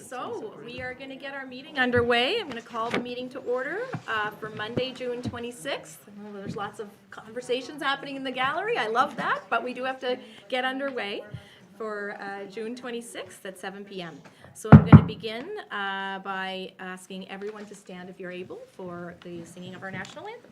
So we are going to get our meeting underway. I'm going to call the meeting to order for Monday, June 26th. There's lots of conversations happening in the gallery. I love that, but we do have to get underway for June 26th at 7 p.m. So I'm going to begin by asking everyone to stand if you're able for the singing of our national anthem.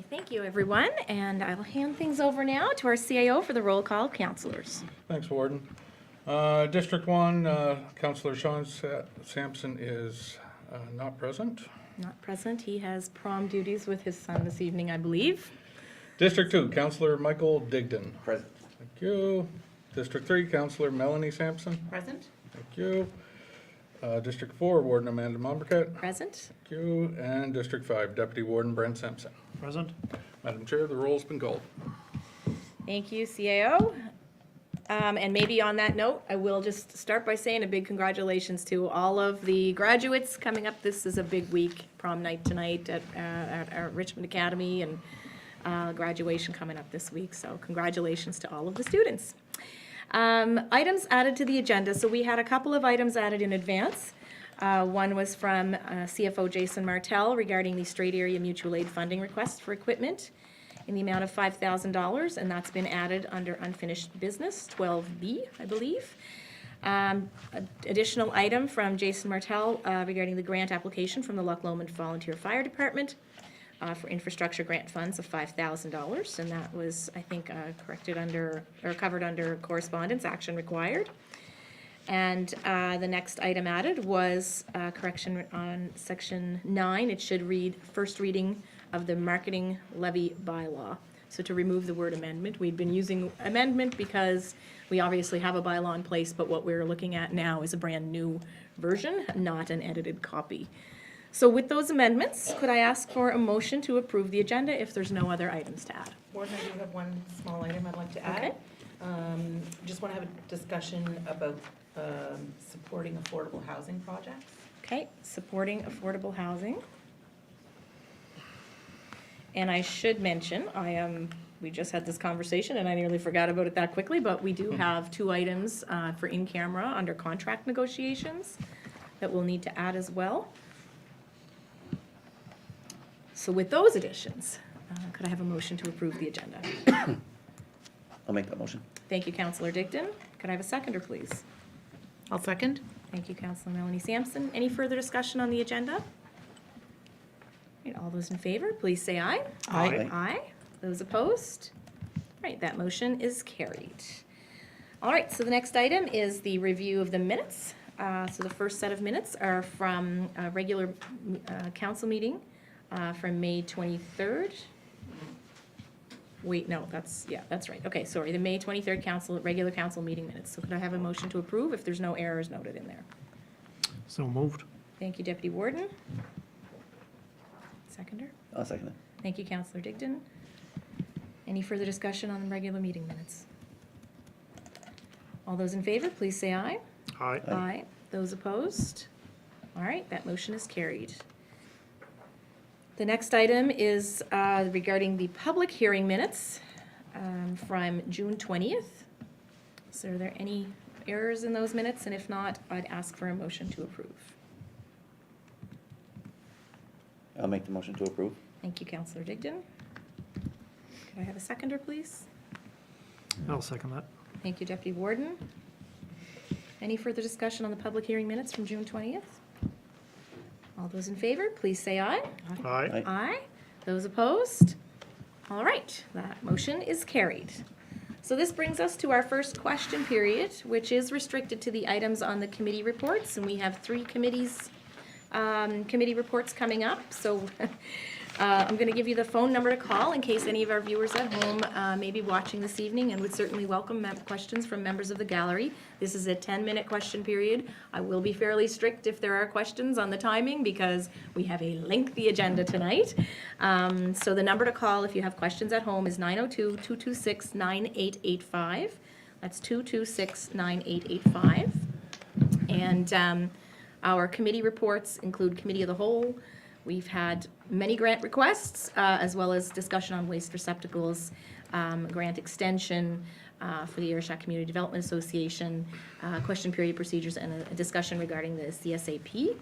Thank you, everyone, and I will hand things over now to our CAO for the roll call of councillors. Thanks, Warden. District 1, Councillor Sean Sampson is not present. Not present. He has prom duties with his son this evening, I believe. District 2, Councillor Michael Digdon. Present. Thank you. District 3, Councillor Melanie Sampson. Present. Thank you. District 4, Warden Amanda Mombercat. Present. Thank you. And District 5, Deputy Warden Brent Simpson. Present. Madam Chair, the roll's been called. Thank you, CAO. And maybe on that note, I will just start by saying a big congratulations to all of the graduates coming up. This is a big week, prom night tonight at our Richmond Academy, and graduation coming up this week. So congratulations to all of the students. Items added to the agenda. So we had a couple of items added in advance. One was from CFO Jason Martell regarding the Strait Area Mutual Aid funding request for equipment in the amount of $5,000, and that's been added under unfinished business, 12B, I believe. Additional item from Jason Martell regarding the grant application from the Loch Lomond Volunteer Fire Department for infrastructure grant funds of $5,000, and that was, I think, covered under correspondence action required. And the next item added was correction on section 9. It should read first reading of the marketing levy bylaw. So to remove the word amendment, we've been using amendment because we obviously have a bylaw in place, but what we're looking at now is a brand new version, not an edited copy. So with those amendments, could I ask for a motion to approve the agenda if there's no other items to add? Warden, I do have one small item I'd like to add. Okay. Just want to have a discussion about supporting affordable housing projects. Okay, supporting affordable housing. And I should mention, we just had this conversation and I nearly forgot about it that quickly, but we do have 2 items for in-camera under contract negotiations that we'll need to add as well. So with those additions, could I have a motion to approve the agenda? I'll make that motion. Thank you, Councillor Digdon. Could I have a seconder, please? I'll second. Thank you, Councillor Melanie Sampson. Any further discussion on the agenda? Right, all those in favor, please say aye. Aye. Aye. Those opposed? All right, that motion is carried. All right, so the next item is the review of the minutes. So the first set of minutes are from a regular council meeting from May 23rd. Wait, no, that's right. Okay, sorry, the May 23rd regular council meeting minutes. So could I have a motion to approve if there's no errors noted in there? So moved. Thank you, Deputy Warden. Seconder? I'll second it. Thank you, Councillor Digdon. Any further discussion on the regular meeting minutes? All those in favor, please say aye. Aye. Aye. Those opposed? All right, that motion is carried. The next item is regarding the public hearing minutes from June 20th. So are there any errors in those minutes? And if not, I'd ask for a motion to approve. I'll make the motion to approve. Thank you, Councillor Digdon. Could I have a seconder, please? I'll second that. Thank you, Deputy Warden. Any further discussion on the public hearing minutes from June 20th? All those in favor, please say aye. Aye. Aye. Aye. Those opposed? All right, that motion is carried. So this brings us to our first question period, which is restricted to the items on the committee reports, and we have 3 committee reports coming up. So I'm going to give you the phone number to call in case any of our viewers at home may be watching this evening, and would certainly welcome questions from members of the gallery. This is a 10-minute question period. I will be fairly strict if there are questions on the timing because we have a lengthy agenda tonight. So the number to call if you have questions at home is 902-226-9885. That's 226-9885. And our committee reports include Committee of the Whole. We've had many grant requests, as well as discussion on waste receptacles, grant extension for the Ayrshire Community Development Association, question period procedures, and a discussion regarding the CSAP,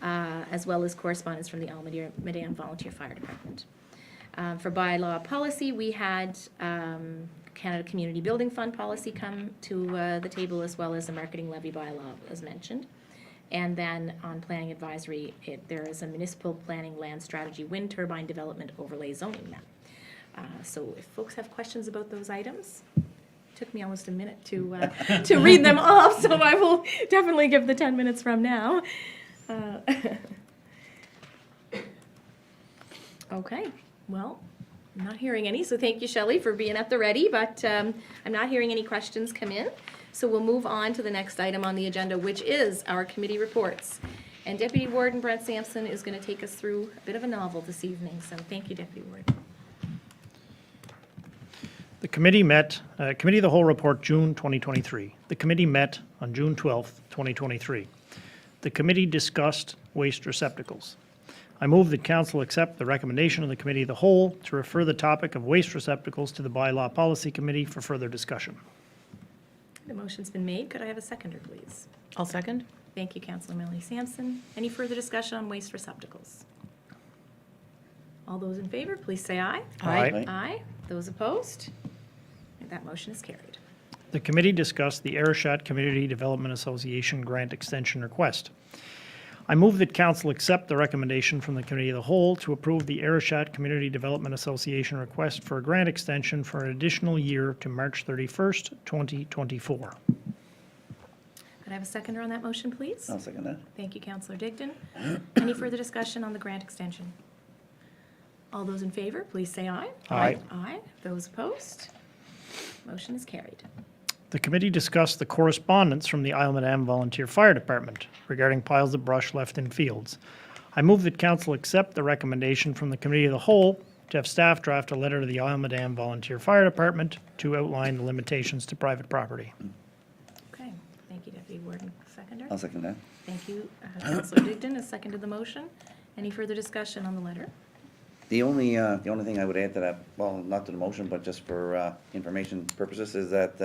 as well as correspondence from the Almaden Volunteer Fire Department. For bylaw policy, we had Canada Community Building Fund policy come to the table, as well as the marketing levy bylaw, as mentioned. And then on planning advisory, there is a municipal planning land strategy wind turbine development overlay zoning map. So if folks have questions about those items, it took me almost a minute to read them off, so I will definitely give the 10 minutes from now. Okay, well, I'm not hearing any, so thank you, Shelley, for being at the ready, but I'm not hearing any questions come in. So we'll move on to the next item on the agenda, which is our committee reports. And Deputy Warden Brent Sampson is going to take us through a bit of a novel this evening, so thank you, Deputy Warden. The committee met, Committee of the Whole Report, June 2023. The committee met on June 12th, 2023. The committee discussed waste receptacles. I move that Council accept the recommendation of the Committee of the Whole to refer the topic of waste receptacles to the Bylaw Policy Committee for further discussion. The motion's been made. Could I have a seconder, please? I'll second. Thank you, Councillor Melanie Sampson. Any further discussion on waste receptacles? All those in favor, please say aye. Aye. Aye. Those opposed? And that motion is carried. The committee discussed the Ayrshire Community Development Association grant extension request. I move that Council accept the recommendation from the Committee of the Whole to approve the Ayrshire Community Development Association request for a grant extension for an additional year to March 31st, 2024. Could I have a seconder on that motion, please? I'll second that. Thank you, Councillor Digdon. Any further discussion on the grant extension? All those in favor, please say aye. Aye. Aye. Those opposed? Motion is carried. The committee discussed the correspondence from the Almaden Volunteer Fire Department regarding piles of brush left in fields. I move that Council accept the recommendation from the Committee of the Whole to have staff draft a letter to the Almaden Volunteer Fire Department to outline the limitations to private property. Okay, thank you, Deputy Warden. Seconder? I'll second that. Thank you, Councillor Digdon has seconded the motion. Any further discussion on the letter? The only thing I would add to that, well, not to the motion, but just for information purposes, is that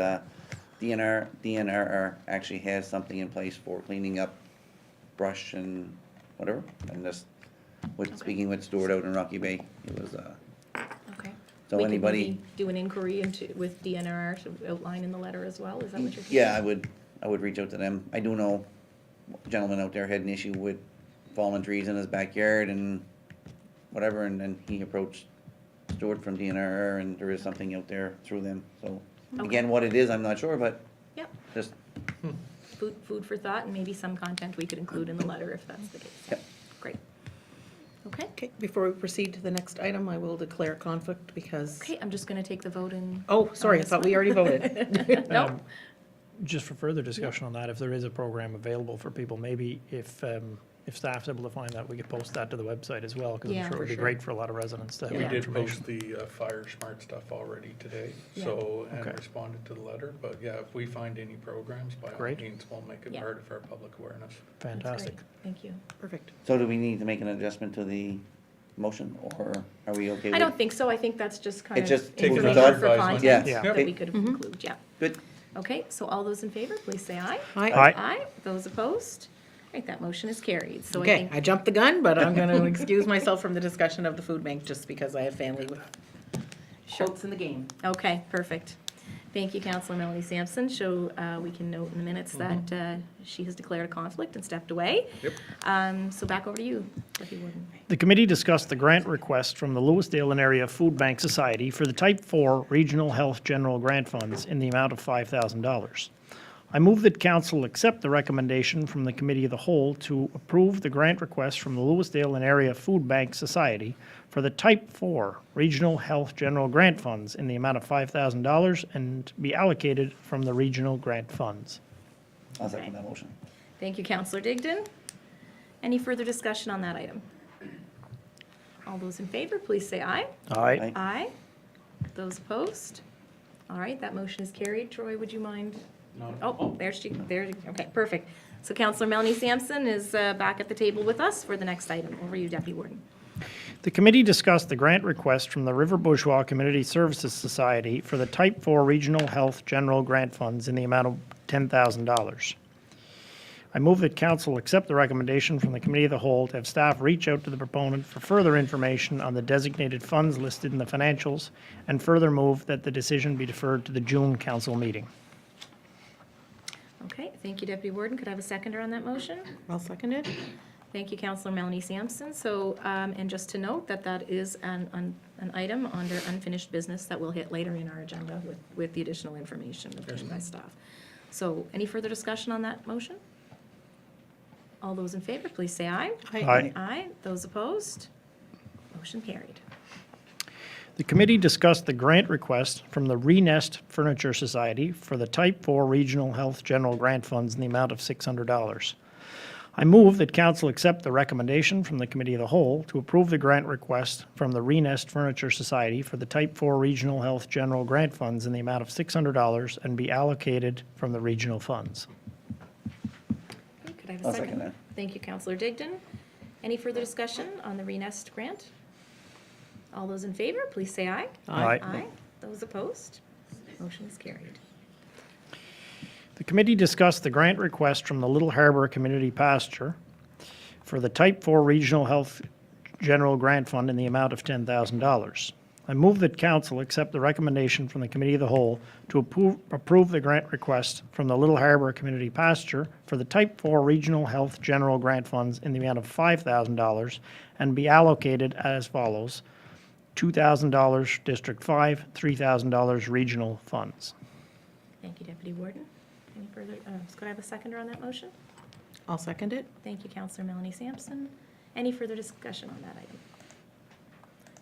DNRR actually has something in place for cleaning up brush and whatever. And just speaking with Stuart out in Rocky Bay, it was, Okay. So We could anybody- maybe do an inquiry with DNR to outline in the letter as well, is that what you're thinking? yeah, I would reach out to them. I do know a gentleman out there had an issue with fallen trees in his backyard and whatever, and then he approached Stuart from DNR, and there is something out there through them. So again, what it is, I'm not sure, but Yep, just, food for thought, and maybe some content we could include in the letter if that's the case. Yep. Great. Okay, Okay, before we proceed to the next item, I will declare conflict because, okay, I'm just gonna take the vote in. oh, sorry, I this thought we one. already voted. No, Just for further discussion on that, if there is a program available for people, maybe if staff's able to find that, we could post that to the website as well, because Yeah. I'm sure it For would be sure. great for a lot of residents to have We that did information. post the Fire Smart stuff already today, Yeah. so, and Okay. responded to the letter. But yeah, if we find any programs, by all Great. means, we'll make it Yeah. part of our public awareness. that's Fantastic. great. Thank you. Perfect. so do we need to make an adjustment to the motion, or are we okay with? I don't think so, I think that's just kind It's of just food for information thought. for Advisement. content Yeah. that we could include, yeah. Good, Okay, so all those in favor, please say aye. Aye. Aye. Those opposed? Right, that motion is carried. So I Okay, think, I jumped the gun, but I'm going to excuse myself from the discussion of the food bank just because I have family with quotes in the game. okay, perfect. Thank you, Councillor Melanie Sampson. So we can note in the minutes that she has declared a conflict and stepped away. Yep. So back over to you, Deputy Warden. The committee discussed the grant request from the Lewisdale and Area Food Bank Society for the Type 4 Regional Health General Grant Funds in the amount of $5,000. I move that council accept the recommendation from the Committee of the Whole to approve the grant request from the Lewisdale and Area Food Bank Society for the Type 4 Regional Health General Grant Funds in the amount of $5,000 and be allocated from the regional grant funds. I'll second that motion. Thank you, Councillor Digdon. Any further discussion on that item? All those in favor, please say aye. Aye. Aye. Those opposed? All right, that motion is carried. Troy, would you mind? Oh, there she, there, okay, perfect. So Councillor Melanie Sampson is back at the table with us for the next item. Over to you, Deputy Warden. The committee discussed the grant request from the River Bourgeois Community Services Society for the Type 4 Regional Health General Grant Funds in the amount of $10,000. I move that council accept the recommendation from the Committee of the Whole to have staff reach out to the proponent for further information on the designated funds listed in the financials, and further move that the decision be deferred to the June council meeting. Okay, thank you, Deputy Warden. Could I have a seconder on that motion? I'll second it. Thank you, Councillor Melanie Sampson. So, and just to note that that is an item under unfinished business that we'll hit later in our agenda with the additional information obtained by staff. So, any further discussion on that motion? All those in favor, please say aye. Aye. Aye. Those opposed? Motion carried. The committee discussed the grant request from the Renest Furniture Society for the Type 4 Regional Health General Grant Funds in the amount of $600. I move that council accept the recommendation from the Committee of the Whole to approve the grant request from the Renest Furniture Society for the Type 4 Regional Health General Grant Funds in the amount of $600 and be allocated from the regional funds. Okay, could I have a I'll second? second that. Thank you, Councillor Digdon. Any further discussion on the Renest grant? All those in favor, please say aye. Aye. Aye. Those opposed? Motion is carried. The committee discussed the grant request from the Little Harbor Community Pasture for the Type 4 Regional Health General Grant Fund in the amount of $10,000. I move that council accept the recommendation from the Committee of the Whole to approve the grant request from the Little Harbor Community Pasture for the Type 4 Regional Health General Grant Funds in the amount of $5,000 and be allocated as follows: $2,000 District 5, $3,000 regional funds. Thank you, Deputy Warden. Any further, could I have a seconder on that motion? I'll second it. Thank you, Councillor Melanie Sampson. Any further discussion on that item?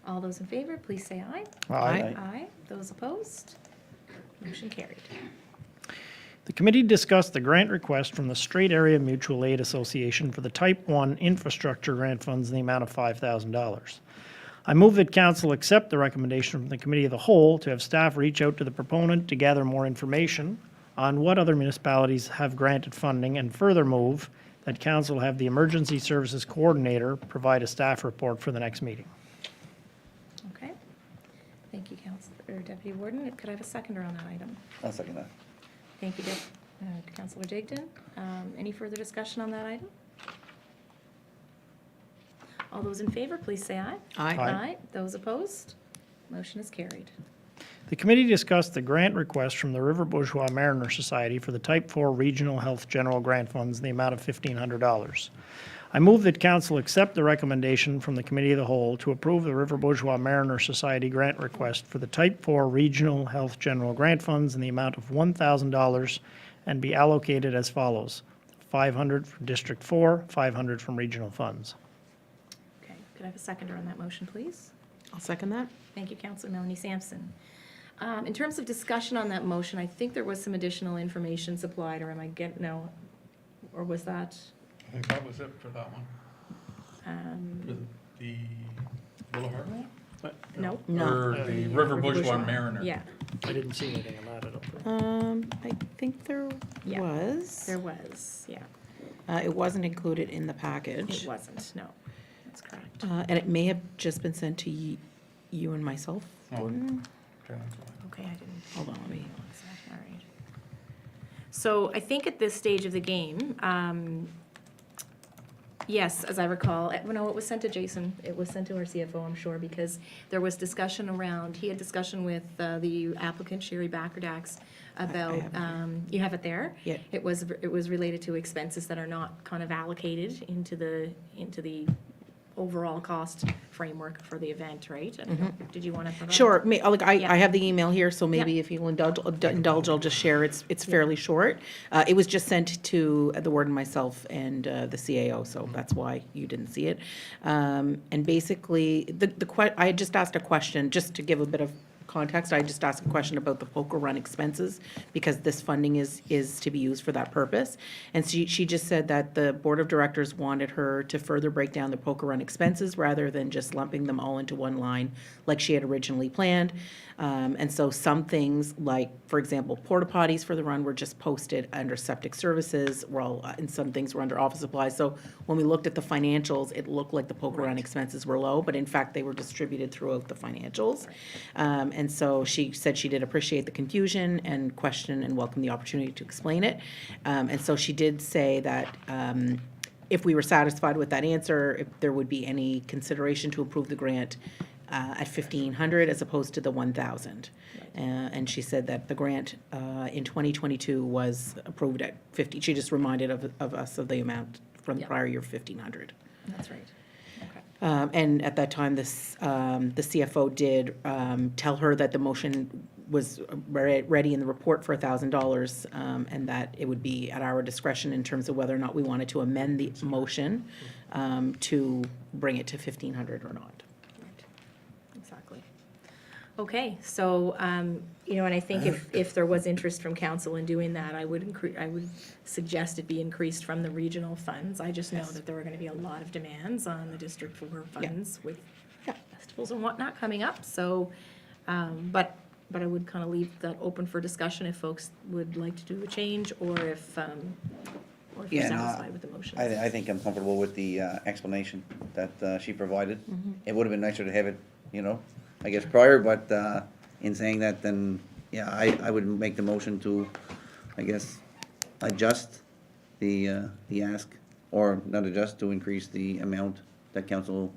All those in favor, please say aye. Aye. Aye. Those opposed? Motion carried. The committee discussed the grant request from the Strait Area Mutual Aid Association for the Type 1 Infrastructure Grant Funds in the amount of $5,000. I move that council accept the recommendation from the Committee of the Whole to have staff reach out to the proponent to gather more information on what other municipalities have granted funding, and further move that council have the Emergency Services Coordinator provide a staff report for the next meeting. Okay. Thank you, Councillor, Deputy Warden. Could I have a seconder on that item? I'll second that. Thank you, Councillor Digdon. Any further discussion on that item? All those in favor, please say aye. Aye. Aye. Those opposed? Motion is carried. The committee discussed the grant request from the River Bourgeois Mariner Society for the Type 4 Regional Health General Grant Funds in the amount of $1,500. I move that council accept the recommendation from the Committee of the Whole to approve the River Bourgeois Mariner Society grant request for the Type 4 Regional Health General Grant Funds in the amount of $1,000 and be allocated as follows: $500 from District 4, $500 from regional funds. Okay. Could I have a seconder on that motion, please? I'll second that. Thank you, Councillor Melanie Sampson. In terms of discussion on that motion, I think there was some additional information supplied, or am I getting, no? Or was that, I think that was it for that one. For the Little Harbor one? no? No. Or the River Bourgeois Mariner? Yeah, I didn't see anything on that, I don't think. I think there Yeah. was. there was, yeah. It wasn't included in the package. It wasn't, no. That's correct. And it may have just been sent to you and myself, Oh. Gordon. Okay, that's fine. Okay, I didn't. Hold on, let me. All right. So I think at this stage of the game, yes, as I recall, no, it was sent to Jason. It was sent to our CFO, I'm sure, because there was discussion around, he had discussion with the applicant, Sherry Backerdax, about, have it here. you have it there? Yeah. It was related to expenses that are not kind of allocated into the overall cost framework for the event, right? I don't know. Did you want to provide? Sure, like, Yeah. I have the email here, so maybe Yeah. if you'll indulge, I'll just share. It's fairly short. It was just sent to the warden, myself, and the CAO, so that's why you didn't see it. And basically, I had just asked a question, just to give a bit of context, I just asked a question about the poker run expenses, because this funding is to be used for that purpose. And she just said that the board of directors wanted her to further break down the poker run expenses rather than just lumping them all into one line like she had originally planned. And so some things, like, for example, porta potties for the run were just posted under septic services, and some things were under office supplies. So when we looked at the financials, it looked like the poker run expenses were low, but in fact, they were distributed throughout the financials. And so she said she did appreciate the confusion and question and welcome the opportunity to explain it. And so she did say that if we were satisfied with that answer, if there would be any consideration to approve the grant at 1,500 as opposed to the 1,000. And she said that the grant in 2022 was approved at 50. She just reminded of us of the amount from the Yeah. prior year, 1,500. That's right. Okay. And at that time, the CFO did tell her that the motion was ready in the report for $1,000, and that it would be at our discretion in terms of whether or not we wanted to amend the motion to bring it to 1,500 or not. Right. Exactly. Okay, so, and I think if there was interest from council in doing that, I would suggest it be increased from the regional funds. I just know Yes. that there are gonna be a lot of demands on the District 4 Yeah. funds with Yeah. festivals and whatnot coming up, so, but I would kind of leave that open for discussion if folks would like to do a change, or if you're Yeah, no, satisfied with the motion. I think I'm comfortable with the explanation that she provided. It would have been nicer to have it, I guess prior, but in saying that, then, yeah, I would make the motion to, I guess, adjust the ask, or not adjust, to increase the amount that council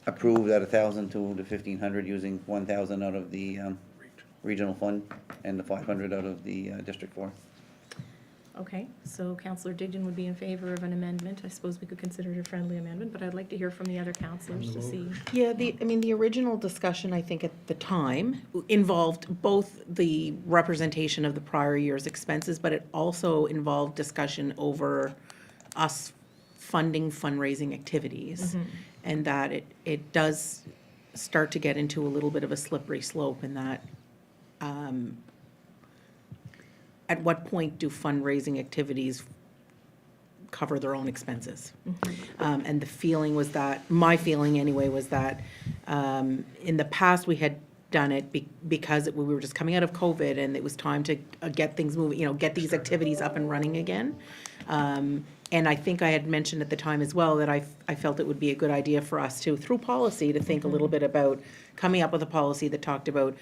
approved at 1,000 to the 1,500, using 1,000 out of the regional fund and the 500 out of the District 4. Okay, so Councillor Digdon would be in favor of an amendment. I suppose we could consider it a friendly amendment, but I'd like to hear from the other councillors to see. Yeah, the original discussion, I think, at the time involved both the representation of the prior year's expenses, but it also involved discussion over us funding fundraising activities. And that it does start to get into a little bit of a slippery slope in that, at what point do fundraising activities cover their own expenses? And the feeling was that, my feeling anyway, was that in the past, we had done it because we were just coming out of COVID, and it was time to get things moving, get these activities up and running again. And I think I had mentioned at the time as well that I felt it would be a good idea for us to, through policy, to think a little bit about coming up with a policy that talked about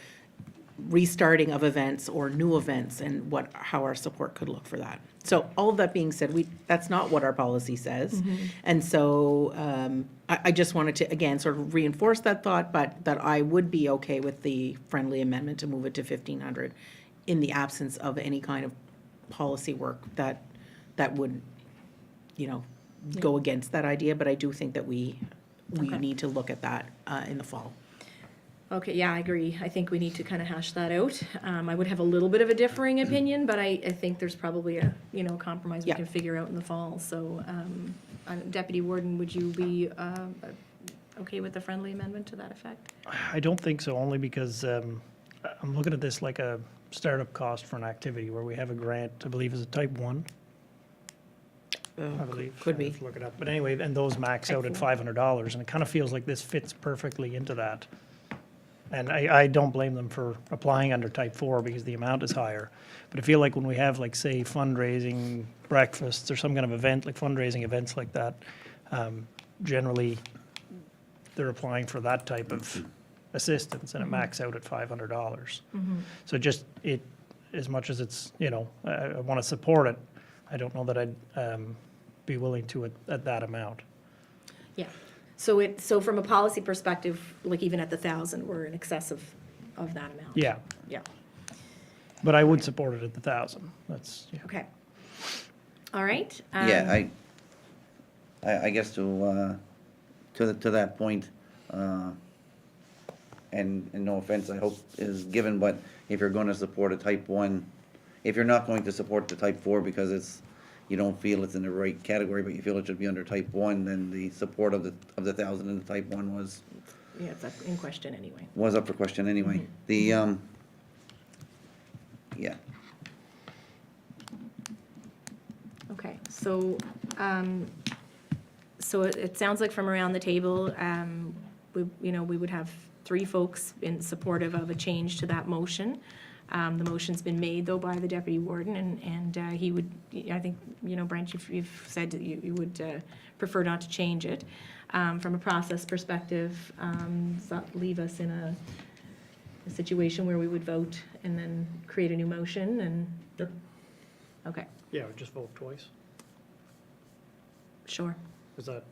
restarting of events or new events, and how our support could look for that. So all of that being said, that's not what our policy says. And so I just wanted to, again, sort of reinforce that thought, but that I would be okay with the friendly amendment to move it to 1,500 in the absence of any kind of policy work that would, go against that idea. But I do think that we Okay. need to look at that in the fall. Okay, yeah, I agree. I think we need to kind of hash that out. I would have a little bit of a differing opinion, but I think there's probably a, compromise we Yeah. can figure out in the fall. So, Deputy Warden, would you be okay with the friendly amendment to that effect? I don't think so, only because I'm looking at this like a startup cost for an activity where we have a grant, I believe is a type 1, I believe. Could be. I'll have to look it up. But anyway, and those max out at Type $500, and it kind of feels like this fits perfectly into that. And I don't blame them for applying under type 4 because the amount is higher. But I feel like when we have, like, say, fundraising breakfasts or some kind of event, like fundraising events like that, generally they're applying for that type of assistance, and it max out at $500. So just as much as it's, I want to support it, I don't know that I'd be willing to at that amount. Yeah. So from a policy perspective, like even at the 1,000, we're in excess of that amount. Yeah, Yeah, but I would support it at the 1,000. That's, yeah. okay. All right. Yeah, I guess to that point, and no offense, I hope is given, but if you're gonna support a type 1, if you're not going to support the type 4 because you don't feel it's in the right category, but you feel it should be under type 1, then the support of the 1,000 in the type 1 was Yeah, it's up in question anyway. up for question anyway. Yeah, Okay, so, it sounds like from around the table, we would have 3 folks in supportive of a change to that motion. The motion's been made, though, by the deputy warden, and he would, I think, Brent, you've said that you would prefer not to change it. From a process perspective, does that leave us in a situation where we would vote and then create a new motion and? Yep. Okay, Yeah, just vote twice. sure. Is that,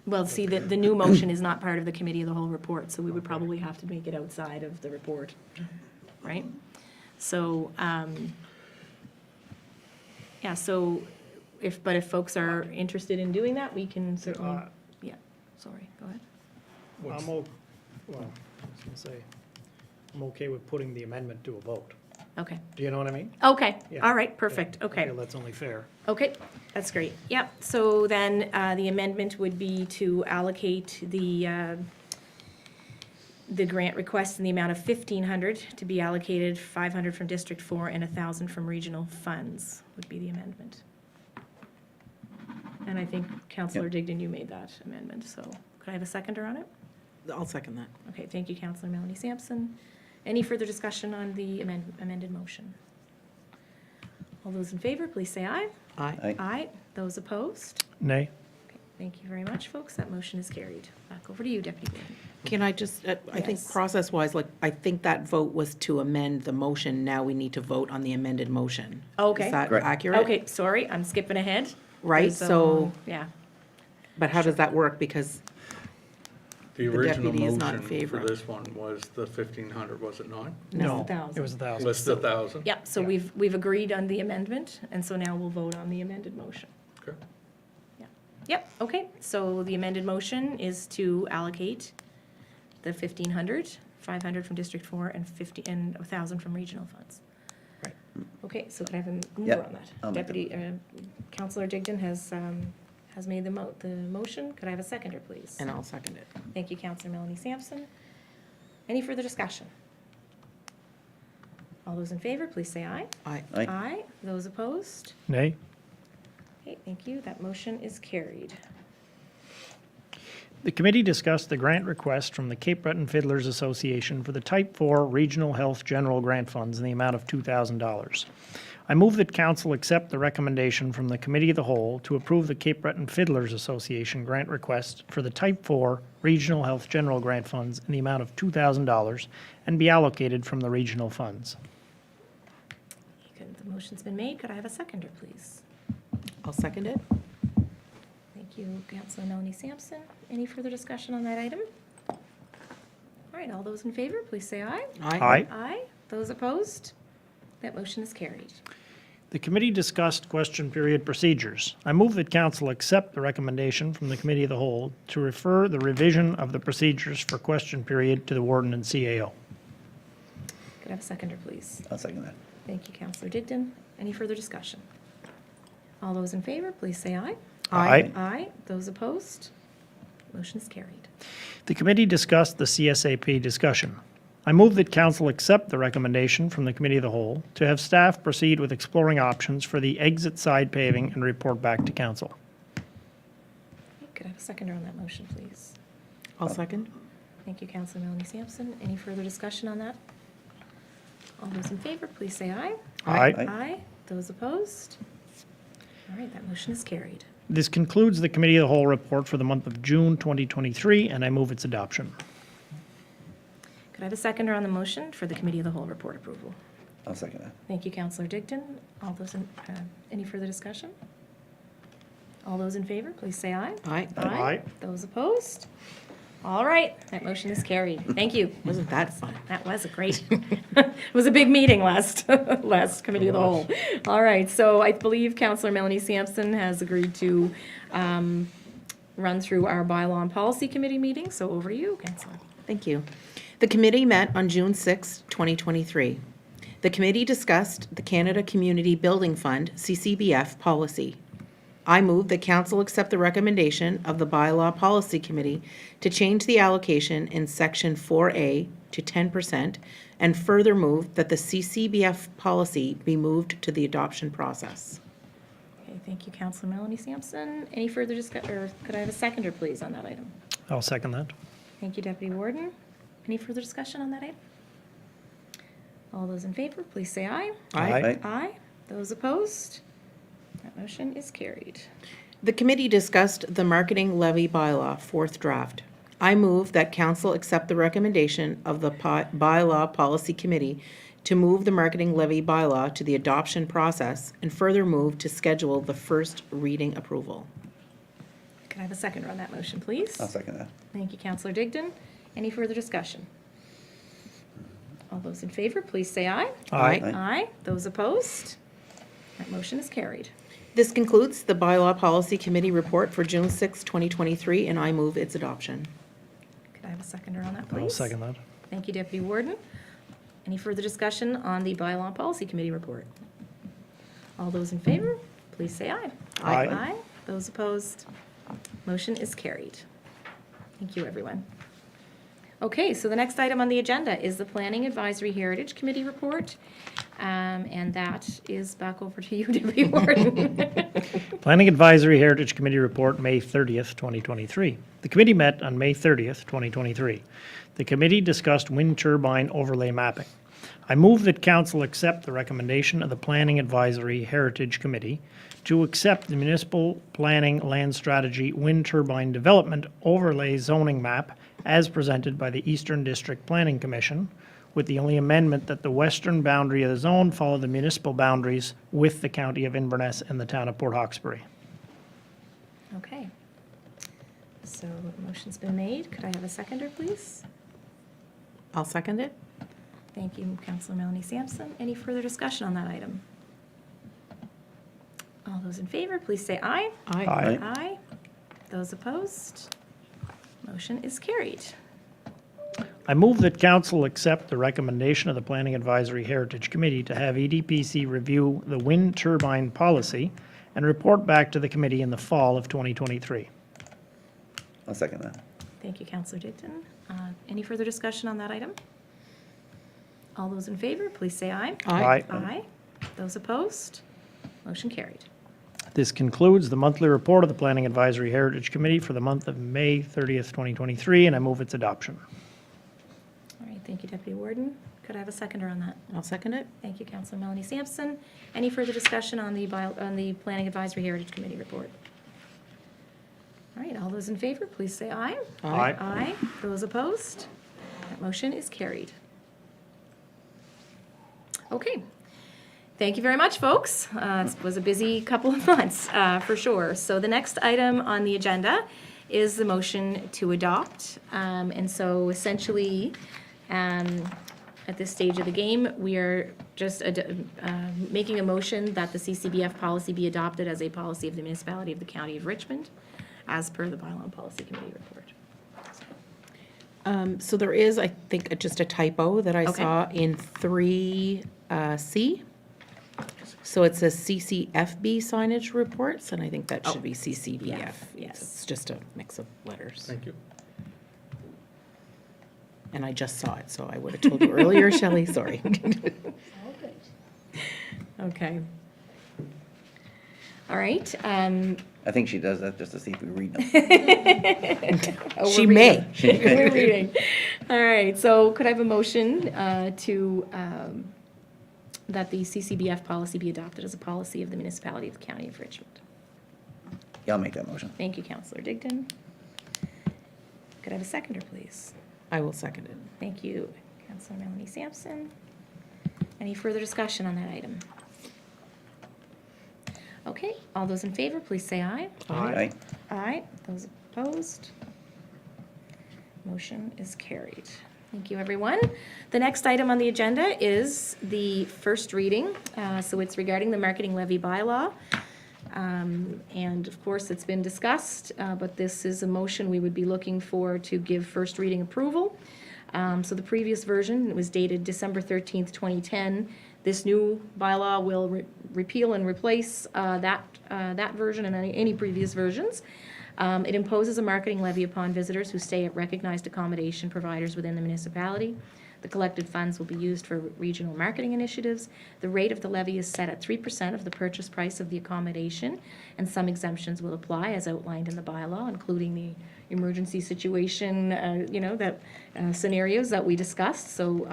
Well, see, the new motion is not part of the committee of the whole report, so we would Okay. probably have to make it outside of the report, right? So, yeah, so if folks are interested in doing that, we can certainly, yeah, sorry, go ahead. What's- well, I was gonna say, I'm okay with putting the amendment to a vote. Okay, Do you know what I mean? okay, Yeah. all right, perfect, I okay. feel that's only fair. Okay, that's great. Yep, so then the amendment would be to allocate the grant request in the amount of 1,500 to be allocated, 500 from District 4 and 1,000 from regional funds would be the amendment. And I think Councillor Digdon, you made that amendment, so could I have a seconder on it? I'll second that. Okay, thank you, Councillor Melanie Sampson. Any further discussion on the amended motion? All those in favor, please say aye. Aye. Aye. Those opposed? Nay? Okay, thank you very much, folks. That motion is carried. Back over to you, Deputy Warden. Can I just, I think Yes. process-wise, I think that vote was to amend the motion. Now we need to vote on the amended motion. Okay. Is that Correct. accurate? Okay, sorry, I'm skipping ahead. Right, There's, so, Yeah, but how does that work? Because The The original deputy is not in motion favor. for this one was the 1,500, was it not? No. It was 1,000. List 1,000? yeah, so Yeah. we've agreed on the amendment, and so now we'll vote on the amended motion. Okay. Yep, okay, so the amended motion is to allocate the 1,500, 500 from District 4, and 1,000 from regional funds. Right. Okay, so can I have a mover Yep, on that? I'll make the Deputy, Councillor Digdon has made the motion. Could I have a seconder, please? and I'll second it. Thank you, Councillor Melanie Sampson. Any further discussion? All those in favor, please say aye. Aye. Aye. Aye. Those opposed? Nay? Okay, thank you. That motion is carried. The committee discussed the grant request from the Cape Breton Fiddlers Association for the Type 4 Regional Health General Grant Funds in the amount of $2,000. I move that council accept the recommendation from the Committee of the Whole to approve the Cape Breton Fiddlers Association grant request for the Type 4 Regional Health General Grant Funds in the amount of $2,000 and be allocated from the regional funds. The motion's been made. Could I have a seconder, please? I'll second it. Thank you, Councillor Melanie Sampson. Any further discussion on that item? All right, all those in favor, please say aye. Aye. Aye. Those opposed? That motion is carried. The committee discussed question period procedures. I move that council accept the recommendation from the Committee of the Whole to refer the revision of the procedures for question period to the warden and CAO. Could I have a seconder, please? I'll second that. Thank you, Councillor Digdon. Any further discussion? All those in favor, please say aye. Aye. Aye. Those opposed? Motion is carried. The committee discussed the CSAP discussion. I move that council accept the recommendation from the Committee of the Whole to have staff proceed with exploring options for the exit side paving and report back to council. Could I have a seconder on that motion, please? I'll second. Thank you, Councillor Melanie Sampson. Any further discussion on that? All those in favor, please say aye. Aye. Aye. Those opposed? All right, that motion is carried. This concludes the Committee of the Whole report for the month of June 2023, and I move its adoption. Could I have a seconder on the motion for the Committee of the Whole report approval? I'll second that. Thank you, Counselor Digdon. All those in, any further discussion? All those in favor, please say aye. Aye. Aye. Those opposed? All right, that motion is carried. Thank you. Wasn't that fun? That was a great, it was a big meeting last committee of the whole. All right, so I believe Counselor Melanie Sampson has agreed to run through our bylaw and policy committee meeting, so over to you, Counselor. Thank you. The committee met on June 6, 2023. The committee discussed the Canada Community Building Fund, CCBF, policy. I move that council accept the recommendation of the Bylaw Policy Committee to change the allocation in Section 4A to 10%, and further move that the CCBF policy be moved to the adoption process. Okay, thank you, Counselor Melanie Sampson. Any further discussion, or could I have a seconder, please, on that item? I'll second that. Thank you, Deputy Warden. Any further discussion on that item? All those in favor, please say aye. Aye. Aye. Those opposed? That motion is carried. The committee discussed the marketing levy bylaw, fourth draft. I move that council accept the recommendation of the bylaw policy committee to move the marketing levy bylaw to the adoption process, and further move to schedule the first reading approval. Can I have a seconder on that motion, please? I'll second that. Thank you, Counselor Digdon. Any further discussion? All those in favor, please say aye. Aye. Aye. Those opposed? That motion is carried. This concludes the bylaw policy committee report for June 6, 2023, and I move its adoption. Could I have a seconder on that, please? I'll second that. Thank you, Deputy Warden. Any further discussion on the bylaw and policy committee report? All those in favor, please say aye. Aye. Aye. Those opposed? Motion is carried. Thank you, everyone. Okay, so the next item on the agenda is the Planning Advisory Heritage Committee report. And that is back over to you, Deputy Warden. Planning Advisory Heritage Committee Report, May 30th, 2023. The committee met on May 30th, 2023. The committee discussed wind turbine overlay mapping. I move that council accept the recommendation of the Planning Advisory Heritage Committee to accept the Municipal Planning Land Strategy Wind Turbine Development Overlay Zoning Map as presented by the Eastern District Planning Commission, with the only amendment that the western boundary of the zone follow the municipal boundaries with the County of Inverness and the town of Port Hawkesbury. Okay. So the motion's been made. Could I have a seconder, please? I'll second it. Thank you, Councilor Melanie Sampson. Any further discussion on that item? All those in favor, please say aye. Aye. Aye. Those opposed? Motion is carried. I move that council accept the recommendation of the Planning Advisory Heritage Committee to have EDPC review the wind turbine policy and report back to the committee in the fall of 2023. I'll second that. Thank you, Councilor Digdon. Any further discussion on that item? All those in favor, please say aye. Aye. Aye. Those opposed? Motion carried. This concludes the monthly report of the Planning Advisory Heritage Committee for the month of May 30th, 2023, and I move its adoption. All right, thank you, Deputy Warden. Could I have a seconder on that? I'll second it. Thank you, Councilor Melanie Sampson. Any further discussion on the Planning Advisory Heritage Committee report? All right, all those in favor, please say aye. Aye. Aye. Those opposed? That motion is carried. Okay. Thank you very much, folks. It was a busy couple of months, for sure. So the next item on the agenda is the motion to adopt. And so essentially, at this stage of the game, we are just making a motion that the CCBF policy be adopted as a policy of the municipality of the County of Richmond, as per the Bylaw and Policy Committee report. So there is, I think, just a typo that I Okay. saw in 3C. So it says CCFB signage reports, and I think that should be CCBF. yes. It's just a mix of letters. Thank you. And I just saw it, so I would have told you earlier, Shelley, sorry. Okay. All right. I think she does that just to see if we read them. Oh, She we're may. reading. We're reading. All right, so could I have a motion that the CCBF policy be adopted as a policy of the municipality of the County of Richmond? Yeah, I'll make that motion. Thank you, Councilor Digdon. Could I have a seconder, please? I will second it. Thank you, Councilor Melanie Sampson. Any further discussion on that item? Okay, all those in favor, please say aye. Aye. Aye. Those opposed? Motion is carried. Thank you, everyone. The next item on the agenda is the first reading. So it's regarding the marketing levy bylaw. And of course, it's been discussed, but this is a motion we would be looking for to give first reading approval. So the previous version, it was dated December 13th, 2010. This new bylaw will repeal and replace that version and any previous versions. It imposes a marketing levy upon visitors who stay at recognized accommodation providers within the municipality. The collected funds will be used for regional marketing initiatives. The rate of the levy is set at 3% of the purchase price of the accommodation, and some exemptions will apply as outlined in the bylaw, including the emergency situation, scenarios that we discussed. So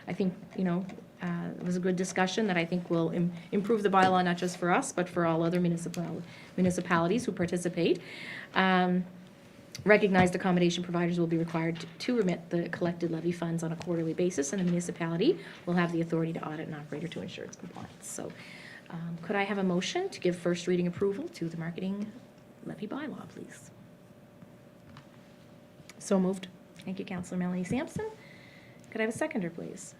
I think, it was a good discussion that I think will improve the bylaw, not just for us, but for all other municipalities who participate. Recognized accommodation providers will be required to remit the collected levy funds on a quarterly basis, and the municipality will have the authority to audit an operator to ensure its compliance. So could I have a motion to give first reading approval to the marketing levy bylaw, please? So moved. Thank you, Councillor Melanie Sampson. Could I have a seconder, please?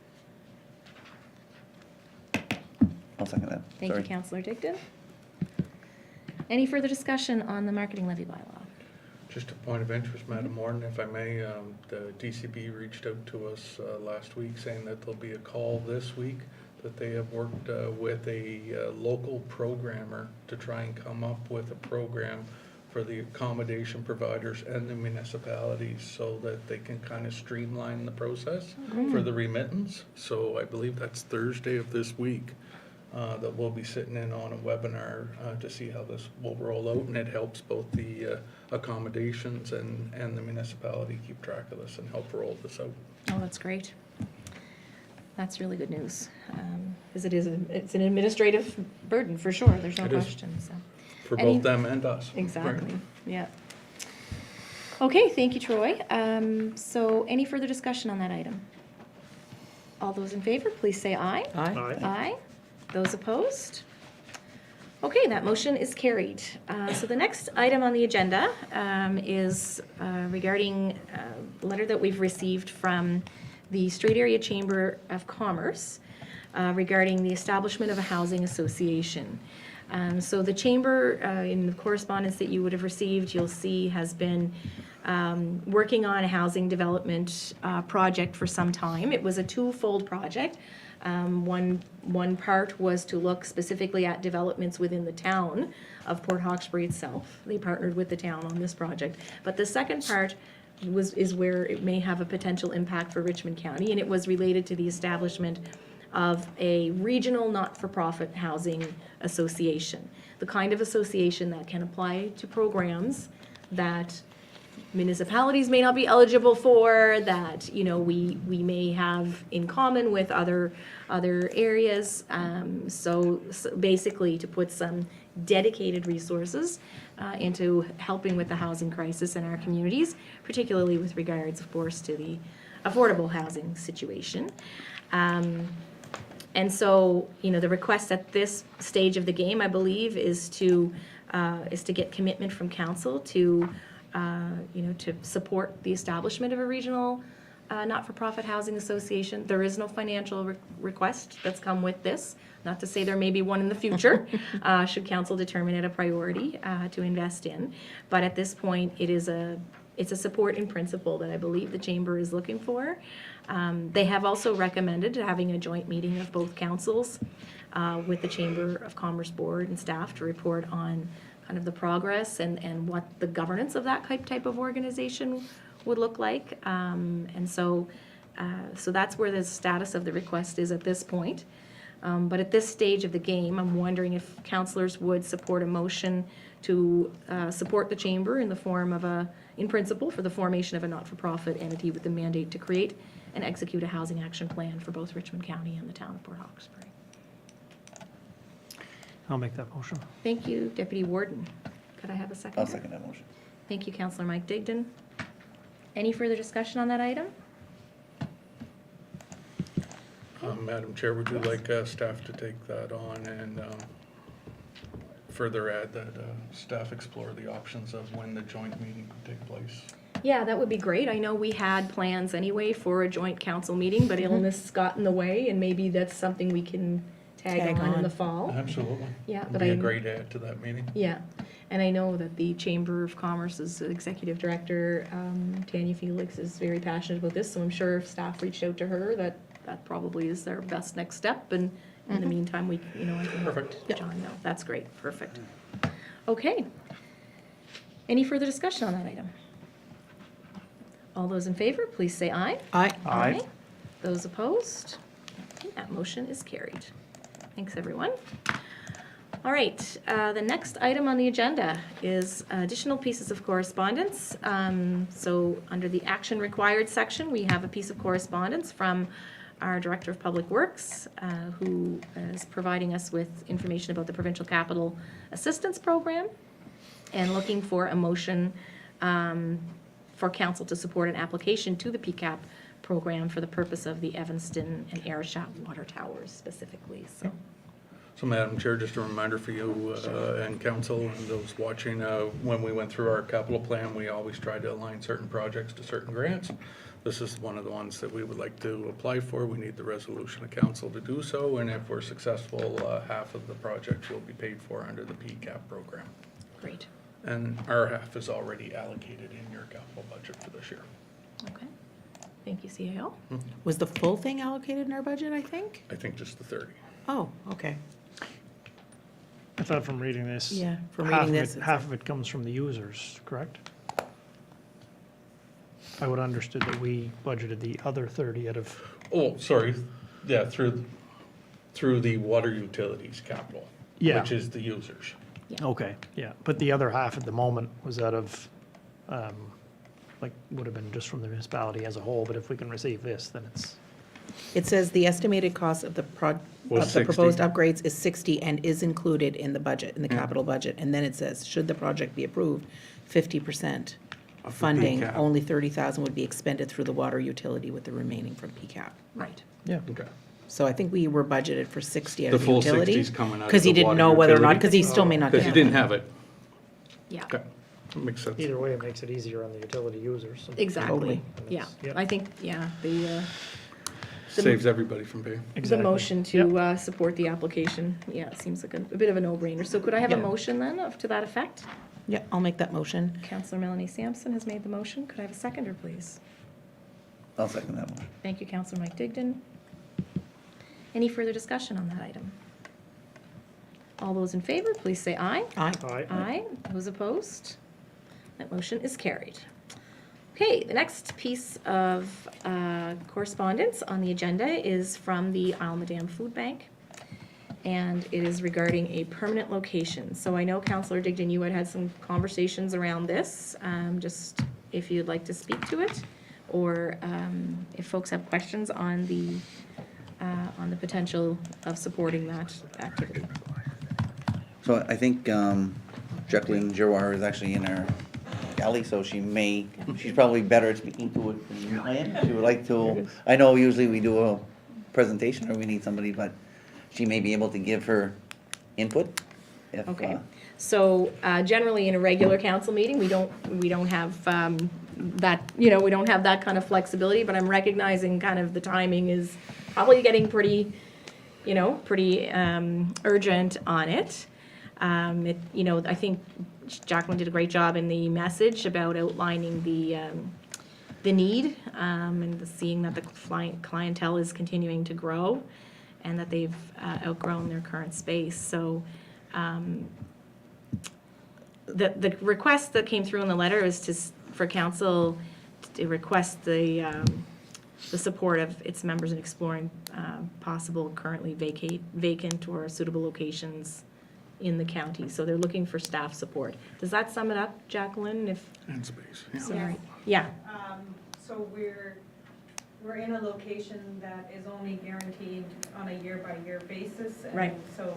I'll second that. Thank you, Sorry. Councillor Digdon. Any further discussion on the marketing levy bylaw? Just a point of interest, Madam Warden, if I may, the DCB reached out to us last week saying that there'll be a call this week, that they have worked with a local programmer to try and come up with a program for the accommodation providers and the municipalities so that they can kind of streamline the process for the remittance. So I believe that's Thursday of this week. That we'll be sitting in on a webinar to see how this will roll out, and it helps both the accommodations and the municipality keep track of this and help roll this out. Oh, that's great. That's really good news, because it's an administrative burden, for sure, there's no It is. question, so. For Any- both them and us. Exactly, yeah. Okay, thank you, Troy. So any further discussion on that item? All those in favor, please say aye. Aye. Aye. Those opposed? Okay, that motion is carried. So the next item on the agenda is regarding a letter that we've received from the Strait Area Chamber of Commerce regarding the establishment of a housing association. So the chamber, in the correspondence that you would have received, you'll see has been working on a housing development project for some time. It was a twofold project. One part was to look specifically at developments within the town of Port Hawkesbury itself. They partnered with the town on this project. But the second part is where it may have a potential impact for Richmond County, and it was related to the establishment of a regional not-for-profit housing association. The kind of association that can apply to programs that municipalities may not be eligible for, that we may have in common with other areas. So basically to put some dedicated resources into helping with the housing crisis in our communities, particularly with regards, of course, to the affordable housing situation. And so, the request at this stage of the game, I believe, is to get commitment from council to support the establishment of a regional not-for-profit housing association. There is no financial request that's come with this. Not to say there may be one in the future, should council determine it a priority to invest in. But at this point, it's a support in principle that I believe the chamber is looking for. They have also recommended having a joint meeting of both councils with the Chamber of Commerce Board and staff to report on kind of the progress and what the governance of that type of organization would look like. And so that's where the status of the request is at this point. But at this stage of the game, I'm wondering if councillors would support a motion to support the chamber in the form of in principle, for the formation of a not-for-profit entity with the mandate to create and execute a housing action plan for both Richmond County and the town of Port Hawkesbury. I'll make that motion. Thank you, Deputy Warden. Could I have a second? I'll second that motion. Thank you, Councillor Mike Digdon. Any further discussion on that item? Madam Chair, would you like staff to take that on and further add that staff explore the options of when the joint meeting could take place? Yeah, that would be great. I know we had plans anyway for a joint council meeting, but illness got in the way, and maybe that's something we can tag Tag on in on. the fall. Absolutely. Yeah, It'd but be a I- great add to that meeting. Yeah, and I know that the Chamber of Commerce's executive director, Tanya Felix, is very passionate about this, so I'm sure if staff reached out to her, that probably is their best next step, and in the meantime, we, I can let Perfect. John know. That's great, perfect. Okay. Any further discussion on that item? All those in favor, please say aye. Aye. Those opposed? Okay, that motion is carried. Thanks, everyone. All right, the next item on the agenda is additional pieces of correspondence. So under the action required section, we have a piece of correspondence from our Director of Public Works, who is providing us with information about the Provincial Capital Assistance Program and looking for a motion for council to support an application to the PCAP program for the purpose of the Evanston and Ayrshire water towers specifically, so. So Madam Chair, just a reminder for you and council and those watching, when we went through our capital plan, we always try to align certain projects to certain grants. This is one of the ones that we would like to apply for. We need the resolution of council to do so, and if we're successful, half of the project will be paid for under the PCAP program. Great, And our half is already allocated in your capital budget for this year. okay. Thank you, CAO. Was the full thing allocated in our budget, I think? I think just the 30. Oh, okay. I thought from reading this. Yeah, from half reading of this, it- it's Half of it comes from the users, correct? I would have understood that we budgeted the other 30 out of, Oh, sorry, yeah, through the water utilities capital. Yeah. Which is the users. okay, yeah. But the other half at the moment was out of, like, would have been just from the municipality as a whole, but if we can receive this, then it's, It says the estimated cost of the Was of the 60. proposed upgrades is 60 and is included in the budget, in the capital budget. And then it says, should the project be approved, 50% Of the funding, PCAP. only 30,000 would be expended through the water utility with the remaining from PCAP. Right. yeah. Okay. So I think we were budgeted for 60 out The of the full utility. 60's coming out of Because he the didn't water know whether or not, utility? because he still may not Because get you it. didn't have it. Yeah, Okay, that makes sense. Either way, it makes it easier on the utility users. exactly. Totally. Yeah, Yep. I think, yeah, the Saves everybody from paying. Exactly. motion to support the application, yeah, it seems like a bit of a no-brainer. So could I have a Yeah. motion then to that effect? Yeah, I'll make that motion. Councillor Melanie Sampson has made the motion. Could I have a seconder, please? I'll second that one. Thank you, Councillor Mike Digdon. Any further discussion on that item? All those in favor, please say aye. Aye. Aye. Those opposed? That motion is carried. Okay, the next piece of correspondence on the agenda is from the Isle Madame Food Bank, and it is regarding a permanent location. So I know, Councillor Digdon, you had some conversations around this, just if you'd like to speak to it, or if folks have questions on the potential of supporting that activity. So I think Jacqueline Giroir is actually in our galley, so she's probably better at speaking to it than I am. She would like to, I know usually we do a presentation or we need somebody, but she may be able to give her input. if, Okay, so generally in a regular council meeting, we don't have that, we don't have that kind of flexibility, but I'm recognizing kind of the timing is probably getting pretty urgent on it. I think Jacqueline did a great job in the message about outlining the need, and seeing that the clientele is continuing to grow, and that they've outgrown their current space. So the request that came through in the letter is for council to request the support of its members in exploring possible currently vacant or suitable locations in the county. So they're looking for staff support. Does that sum it up, Jacqueline? And space, yeah. Sorry. Yeah, So we're in a location that is only guaranteed on a year-by-year basis. Right. And so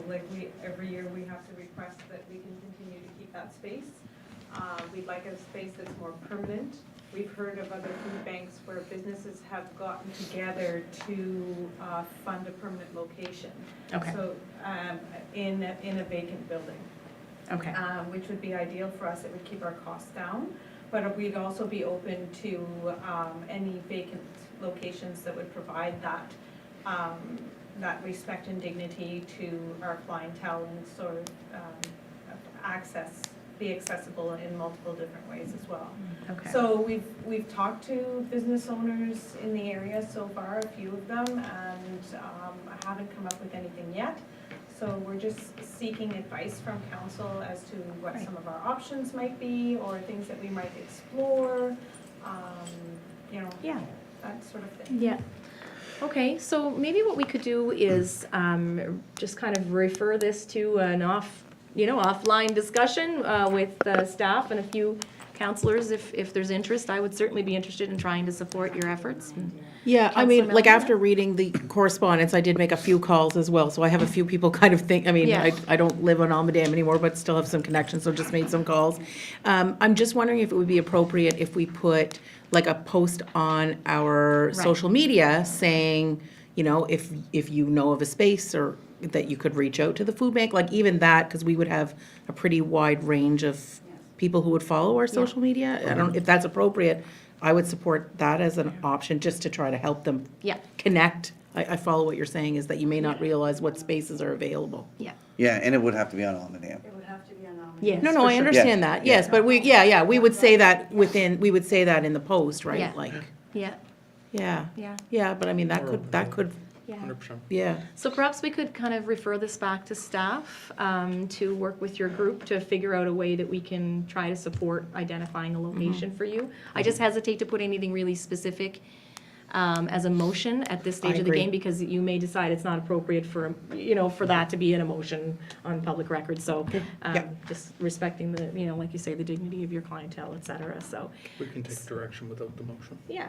every year we have to request that we can continue to keep that space. We'd like a space that's more permanent. we've heard of other food banks where businesses have gotten together to fund a permanent location. Okay. So, in a vacant building. Okay. Which would be ideal for us. It would keep our costs down. But we'd also be open to any vacant locations that would provide that, that respect and dignity to our clientele and sort of be accessible in multiple different ways as well. Okay. So we've talked to business owners in the area so far, a few of them, and I haven't come up with anything yet. So we're just seeking advice from council as to what Right. some of our options might be, or things that we might explore, you know, Yeah. that sort of thing. Yeah. Okay, so maybe what we could do is just kind of refer this to an offline discussion with staff and a few counselors. If there's interest, I would certainly be interested in trying to support your efforts. Yeah, I mean, Councillor like Melton? after reading the correspondence, I did make a few calls as well, so I have a few people kind of think, I mean, Yeah. I don't live on Almadam anymore, but still have some connections, so just made some calls. I'm just wondering if it would be appropriate if we put like a post on our Right. social media saying, you know, if you know of a space or that you could reach out to the food bank, like even that, because we would have a pretty wide range of people who would follow our social media. I don't, if that's appropriate, I would support that as an option, just to try to help them Yeah, connect. I follow what you're saying, is that you may not realize what spaces are available. yeah. Yeah, and it would have to be on Almadam. It would have to be an Almadam. Yes, No, no, for I sure. understand Yeah. that, yes, but we would say that we would say that in the post, Yeah. right? Like, Yeah, yeah, yeah, yeah, but I mean, that could, yeah. 100%. yeah. So perhaps we could kind of refer this back to staff to work with your group to figure out a way that we can try to support identifying a location for you. I just hesitate to put anything really specific as a motion at this stage I of the agree. game, because you may decide it's not appropriate for, for that to be an emotion on public record. So Yeah. just respecting the, like you say, the dignity of your clientele, et cetera. So, We can take direction without the motion, yeah.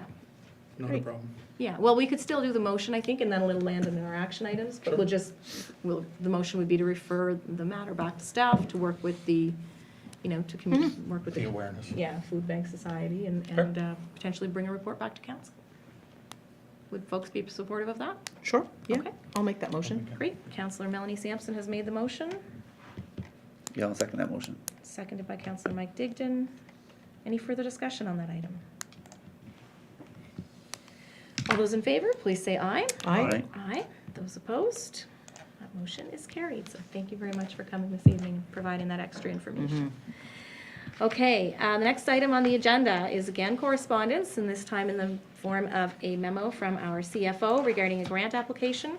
not a Great. problem. Yeah, well, we could still do the motion, I think, and then it'll land in our action items, but the motion would be to refer the matter back to staff to work with the, work with The the, awareness. yeah, Food Bank Society and potentially bring a report back to council. Would folks be supportive of that? Sure, yeah, Okay. I'll make that motion. Great. Councillor Melanie Sampson has made the motion, Yeah, I'll second that motion. seconded by Councillor Mike Digdon. Any further discussion on that item? All those in favor, please say aye. Aye. Aye. Those opposed? That motion is carried. So thank you very much for coming this evening, providing that extra information. Okay, the next item on the agenda is again correspondence, and this time in the form of a memo from our CFO regarding a grant application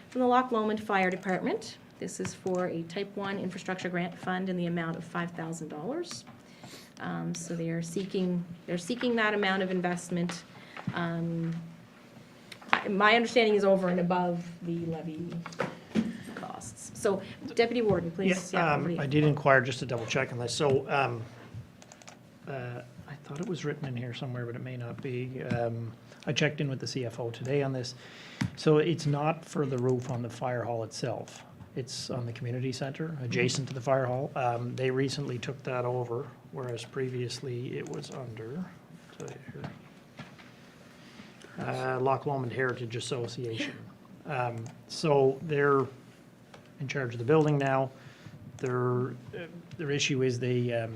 from the Loch Lomond Fire Department. This is for a Type 1 infrastructure grant fund in the amount of $5,000. So they're seeking that amount of investment. My understanding is over and above the levy costs. So Deputy Warden, please. Yeah, over to you. I did inquire just to double check on this. So I thought it was written in here somewhere, but it may not be. I checked in with the CFO today on this. So it's not for the roof on the fire hall itself. It's on the community center, adjacent to the fire hall. They recently took that over, whereas previously it was under, I'll tell you here, Loch Lomond Heritage Association. So they're in charge of the building now. Their issue is they have,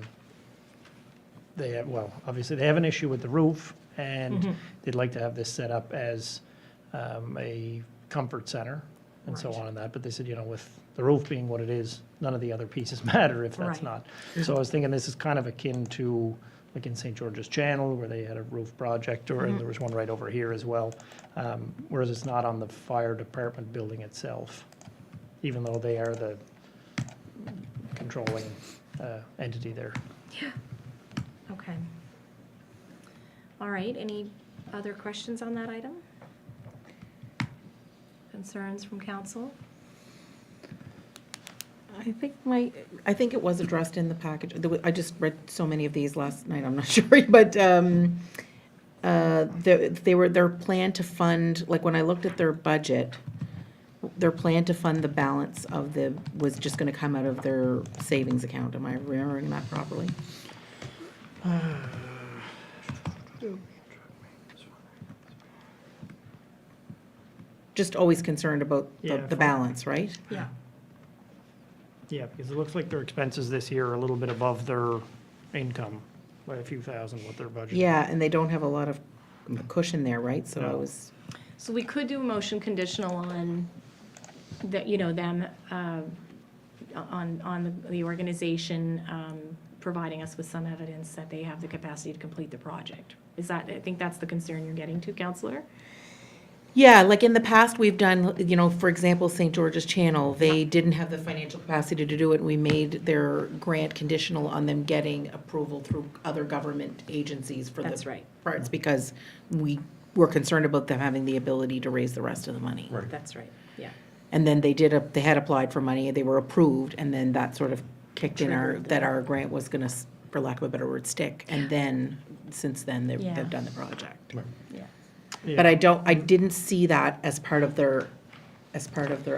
well, obviously they have an issue with the roof, and they'd like to have this set up as a comfort center and so Right. on and that, but they said, with the roof being what it is, none of the other pieces matter if that's Right. not. So I was thinking this is kind of akin to, like in St. George's Channel, where they had a roof project, and there was one right over here as well, whereas it's not on the fire department building itself, even though they are the controlling entity there. Okay. All right, any other questions on that item? Concerns from council? I think it was addressed in the package. I just read so many of these last night, I'm not sure, but their plan to fund, like when I looked at their budget, their plan to fund the balance of was just gonna come out of their savings account. Am I remembering that properly? just always concerned about Yeah, the fine. balance, right? Yeah. Yeah, because it looks like their expenses this year are a little bit above their income by a few thousand what their budget. Yeah, and they don't have a lot of cushion there, right? So I No. was, So we could do a motion conditional on that, you know, them, on the organization providing us with some evidence that they have the capacity to complete the project. Is that, I think that's the concern you're getting to, Counselor? yeah, like in the past, we've done, you know, for example, St. George's Channel, they didn't have the financial capacity to do it. We made their grant conditional on them getting approval through other government agencies for the That's right. parts, because we were concerned about them having the ability to raise the rest of the money. Right. That's right, yeah. And then they had applied for money, they were approved, and then that sort of kicked in Triggered that our grant was gonna, for lack of a better word, stick. And then, since then, Yeah. they've done the project. Yeah. Yeah. But I didn't see that as part of their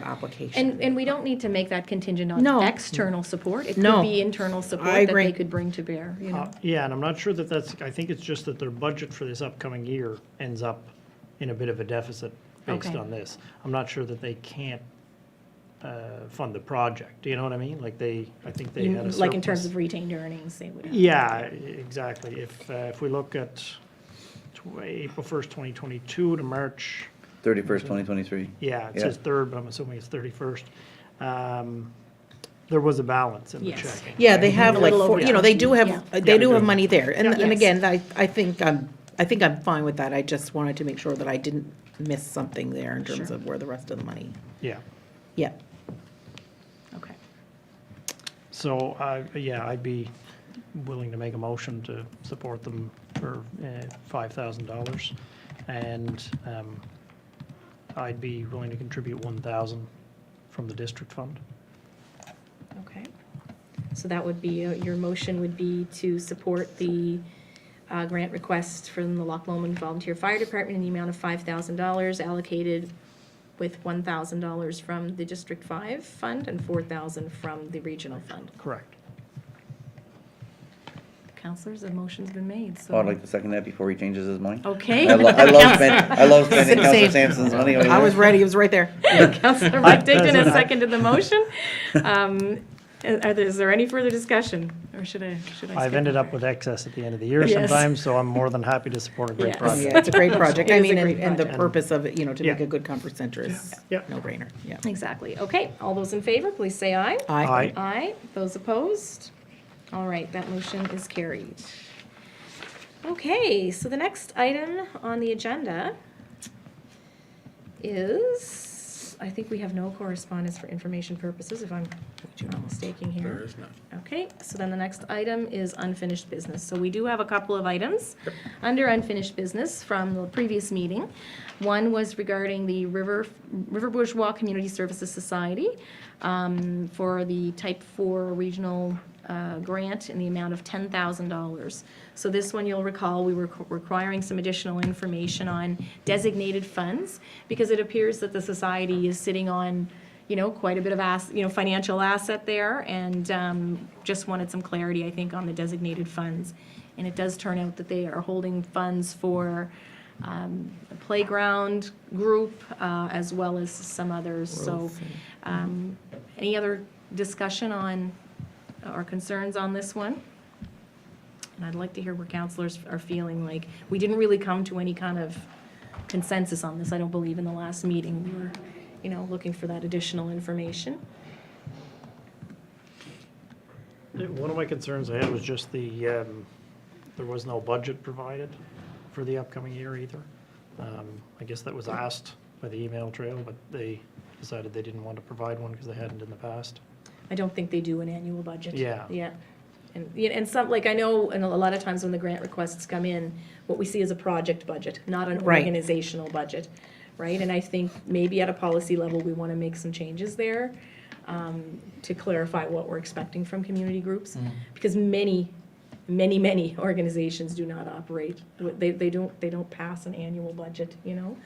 application. And we don't need to make that contingent on No. external support. It could No. be internal support I that agree. they could bring to bear, you know? Yeah, and I'm not sure that that's, I think it's just that their budget for this upcoming year ends up in a bit of a deficit based Okay. on this. I'm not sure that they can't fund the project, do you know what I mean? Like I think they had a surplus. Like in terms of retained earnings, they would have. Yeah, exactly. If we look at April 1st, 2022 to March, 31st, 2023. yeah, it Yeah. says 3rd, but I'm assuming it's 31st. There was a balance in the Yes. check. Yeah, they have A like, little over you know, they do have, Yeah. they do have money there. And Yes. again, I think I'm fine with that. I just wanted to make sure that I didn't miss something there in terms Sure. of where the rest of the money. Yeah. Yeah. Okay. So, yeah, I'd be willing to make a motion to support them for $5,000. And I'd be willing to contribute 1,000 from the district fund. Okay. So that would be, your motion would be to support the grant request from the Loch Lomond Volunteer Fire Department in the amount of $5,000 allocated with $1,000 from the District 5 fund and $4,000 from the regional fund. Correct. Councilors, a motion's been made, so. Oh, I'd like to second that before he changes his mind. Okay. I love spending Councilor Same. Sampson's money. I was ready, it was right there. Councilor Mike Digdon has seconded the motion. Is there any further discussion, or should I? I've skip ended it? up with excess at the end of the year Yes. sometimes, so I'm more than happy to support a great Yes. project. Yeah, it's a great project. It I is a mean, great and the project. purpose of it, you know, to make Yeah. a good comfort center is Yeah. no brainer, yeah. Exactly. Okay, all those in favor, please say aye. Aye. Aye. Those opposed? All right, that motion is carried. Okay, so the next item on the agenda is, I think we have no correspondence for information purposes, if I'm not mistaken here. There is none. Okay, so then the next item is unfinished business. So we do have a couple of items under unfinished business from the previous meeting. One was regarding the River Bourgeois Community Services Society for the Type 4 Regional grant in the amount of $10,000. So this one, you'll recall, we were requiring some additional information on designated funds, because it appears that the society is sitting on, you know, quite a bit of financial asset there, and just wanted some clarity, I think, on the designated funds. And it does turn out that they are holding funds for a playground group, as well as some others. So, any other discussion on, or concerns on this one? And I'd like to hear where councillors are feeling like, we didn't really come to any kind of consensus on this, I don't believe, in the last meeting. We were, you know, looking for that additional information. One of my concerns I had was just there was no budget provided for the upcoming year either. I guess that was asked by the email trail, but they decided they didn't want to provide one because they hadn't in the past. I don't think they do an annual budget. Yeah. Yeah. And some, like, I know, and a lot of times when the grant requests come in, what we see is a project budget, not an Right. organizational budget, right? And I think maybe at a policy level, we want to make some changes there to clarify what we're expecting from community groups. Because many organizations do not operate, they don't pass an annual budget, you know?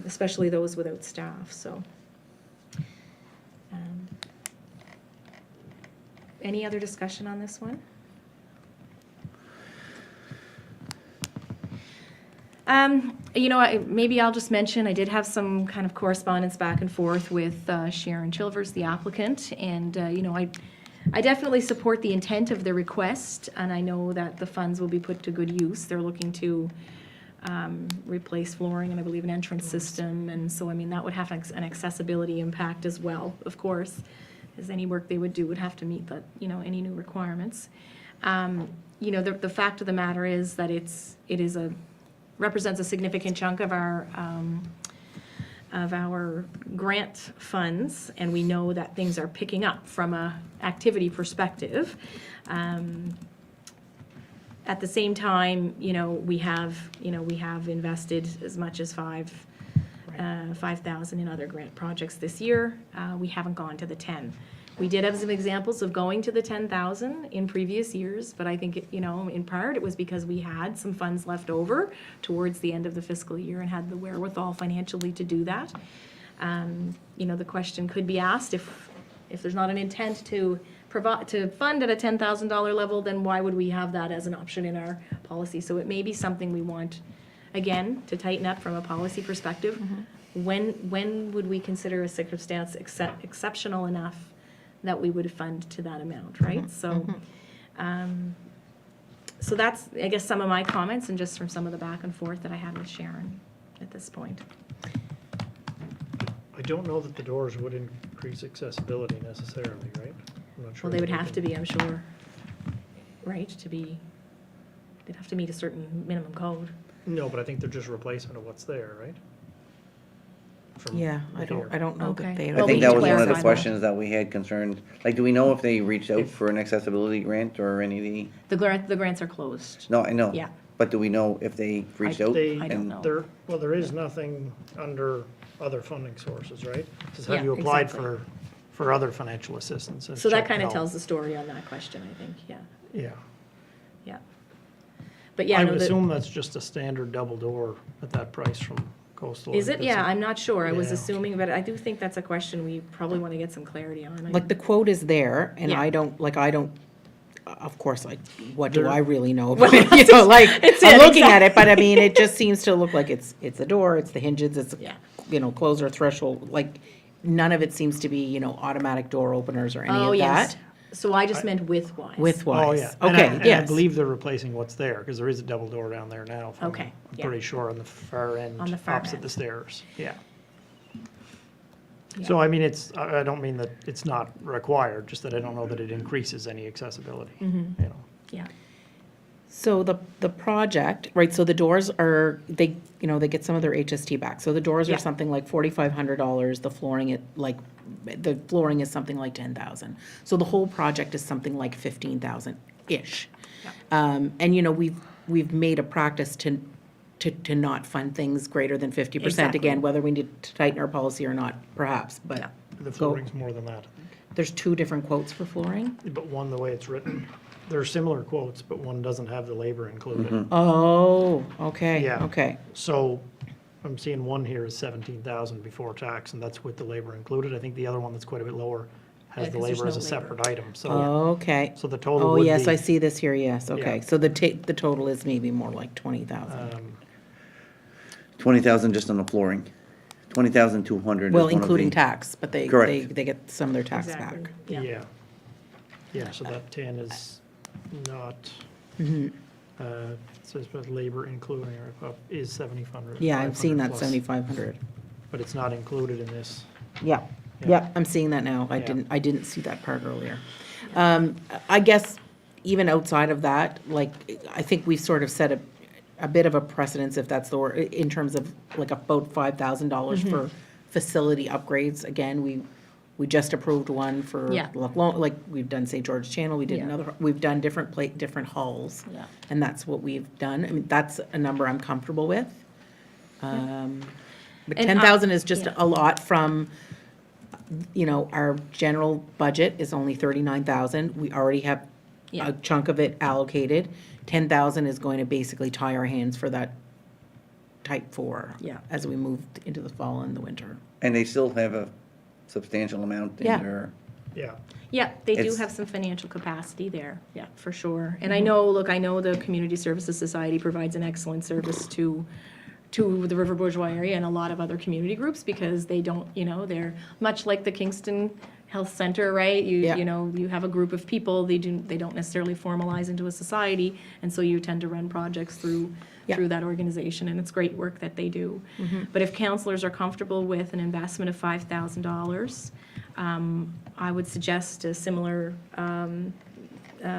Especially those without staff, so. Any other discussion on this one? Maybe I'll just mention, I did have some kind of correspondence back and forth with Sharon Chilvers, the applicant, and, I definitely support the intent of the request, and I know that the funds will be put to good use. They're looking to replace flooring and I believe an entrance system, and so, that would have an accessibility impact as well, of course, as any work they would do would have to meet that, any new requirements. The fact of the matter is that represents a significant chunk of our grant funds, and we know that things are picking up from a activity perspective. At the same time, we have invested as much as $5,000 in other grant projects this year. We haven't gone to the 10. We did have some examples of going to the 10,000 in previous years, but I think, in part, it was because we had some funds left over towards the end of the fiscal year and had the wherewithal financially to do that. The question could be asked, if there's not an intent to fund at a $10,000 level, then why would we have that as an option in our policy? So it may be something we want, again, to tighten up from a policy perspective. When would we consider a circumstance exceptional enough that we would fund to that amount, right? So that's, I guess, some of my comments and just from some of the back and forth that I had with Sharon at this point. I don't know that the doors would increase accessibility necessarily, right? I'm not sure. Well, they would have to be, I'm sure, right, they'd have to meet a certain minimum code. No, but I think they're just replacement of what's there, right? From Yeah, I here. don't know Okay. that they. I Well, think we that can was one of the clarify that. questions that we had concerned, like, do we know if they reached out for an accessibility grant or any of the, The grants are closed. no, I know. Yeah. But do we know if they reached out? They, I don't and- know. there is nothing under other funding sources, right? It says, Yeah, have you applied exactly. for other financial assistance? And So that check kind of no. tells the story on that question, I think, yeah, Yeah. yeah. But yeah, I no, would the- assume that's just a standard double door at that price from Coastal. is it? Yeah, I'm not sure. I was Yeah. assuming, but I do think that's a question we probably want to get some clarity on. Like, the quote is there, and Yeah. I don't, of course, what do There- I really know about it? It's I'm it, looking at it, but I mean, it just seems to look like it's a door, it's the hinges, it's, Yeah. closer threshold, like, none of it seems to be, automatic door openers or any Oh, of yes. that. So I just meant width-wise. Width-wise. Oh, yeah. And I- Okay, and I yes. believe they're replacing what's there, because there is a double door down there now. from- Okay, I'm yeah. pretty sure on the far end, On the far opposite end. the stairs, yeah. Yeah. So I mean, I don't mean that it's not required, just that I don't know that it increases any accessibility, Mm-hmm. Yeah, So the project, right, so the doors are, they get some of their HST back. So the doors Yeah. are something like $4,500, the flooring is something like 10,000. So the whole project is something like 15,000-ish. Yeah. And, we've made a practice to not fund things greater than 50%. Exactly. Again, whether we need to tighten our policy or not, perhaps, Yeah. but The flooring's more than that, I think. there's two different quotes for flooring. But one, the way it's written, there are similar quotes, but one doesn't have the labor included. Oh, okay, Yeah. okay. So I'm seeing one here is 17,000 before tax, and that's with the labor included. I think the other one that's quite a bit lower Yeah, has the 'cause there's labor as a no labor. separate item, so, Okay. so the total Oh, would be. yes, I see this here, yes, okay. Yeah. So the total is maybe more like 20,000. 20,000 just on the flooring. 20,200 is Well, one of including the- tax, but they Correct. get some of their tax exactly, back. yeah. Yeah. Yeah, so that 10 is not, so it's about labor including, or is 7,500. Yeah, I'm seeing that plus, 7,500. But it's not included in this. Yeah, Yeah. yeah, I'm seeing that now. Yeah. I didn't see that part earlier. I guess even outside of that, like, I think we've sort of set a bit of a precedence, if that's the word, in terms of like about $5,000 for facility upgrades. Again, we just approved one for, Yeah. like, we've done St. George Channel, we did Yeah. another, we've done different halls. Yeah. And that's what we've done. I mean, that's a number I'm comfortable with. But And, 10,000 is just yeah. a lot from, our general budget is only 39,000. We already have Yeah. a chunk of it allocated. 10,000 is going to basically tie our hands for that type 4. Yeah. As we move into the fall and the winter. And they still have a substantial amount in Yeah. their, Yeah. Yeah, they do It's- have some financial capacity there, yeah, for sure. And I know the Community Services Society provides an excellent service to to the River Bourgeois area and a lot of other community groups, because they don't, they're much like the Kingston Health Center, right? Yeah. You have a group of people, they don't necessarily formalize into a society, and so you tend to run projects through that organization, and it's great work that they do. But if councillors are comfortable with an investment of $5,000, I would suggest a similar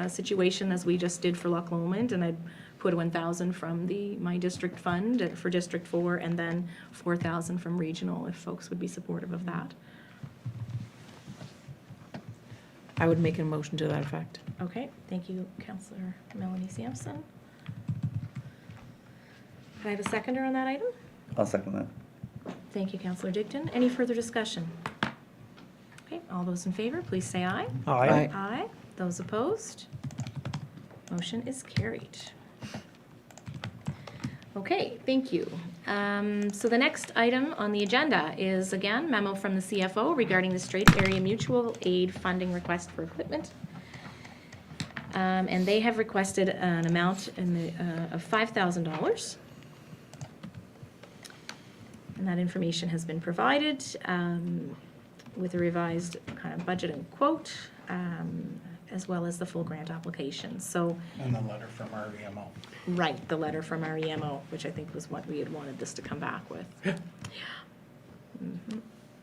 situation as we just did for Loch Lomond, and I'd put 1,000 from my district fund for District 4, and then 4,000 from regional, if folks would be supportive of that. I would make a motion to that effect. Okay, thank you, Councillor Melanie Sampson. Can I have a seconder on that item? I'll second that. Thank you, Councillor Digdon. Any further discussion? Okay, all those in favor, please say aye. Aye. Aye. Those opposed? Motion is carried. Okay, thank you. So the next item on the agenda is, again, memo from the CFO regarding the Strait Area Mutual Aid funding request for equipment. And they have requested an amount of $5,000. And that information has been provided with a revised kind of budget and quote, as well as the full grant application. So, And the letter from REMO. right, the letter from REMO, which I think was what we had wanted this to come back with.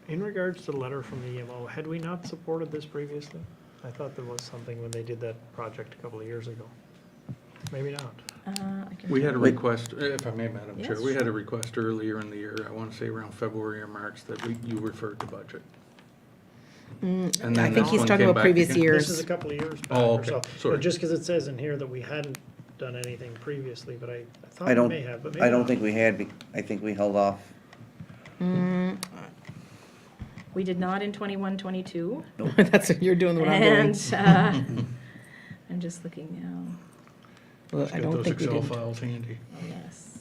In regards to the letter from the EMO, had we not supported this previously? I thought there was something when they did that project a couple of years ago. Maybe not. I can- We had a request, if I may, Madam Chair, Yes, we had a request earlier in the year, I want to say around February or March, that you referred to budget. And I then think this he's one talking came about back previous again. years. This is a couple of years back Oh, or okay. so. Sorry. But just because it says in here that we hadn't done anything previously, but I thought I we don't, may have, but maybe I don't not. think we had, I think we held off. We did not in 21, 22. That's what you're doing, what I'm doing. And I'm just looking now. Well, Just I get don't those think we Excel did. files handy. Oh, yes.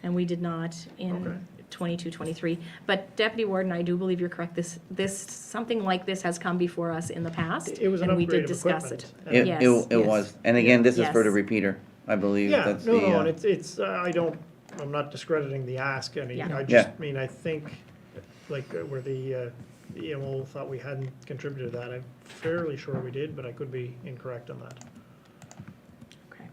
And we did not Okay. in 22, 23. But Deputy Warden, I do believe you're correct. Something like this has come before us in the past. It was an and we upgrade did of discuss it. equipment. It, Yes, it yes. was, and again, this is for the Yes. repeater, I believe, Yeah, that's no, the, and it's, I'm not discrediting the ask, I mean, Yeah. I Yeah. just mean, I think, like, where the EMO thought we hadn't contributed to that, I'm fairly sure we did, but I could be incorrect on that. Okay.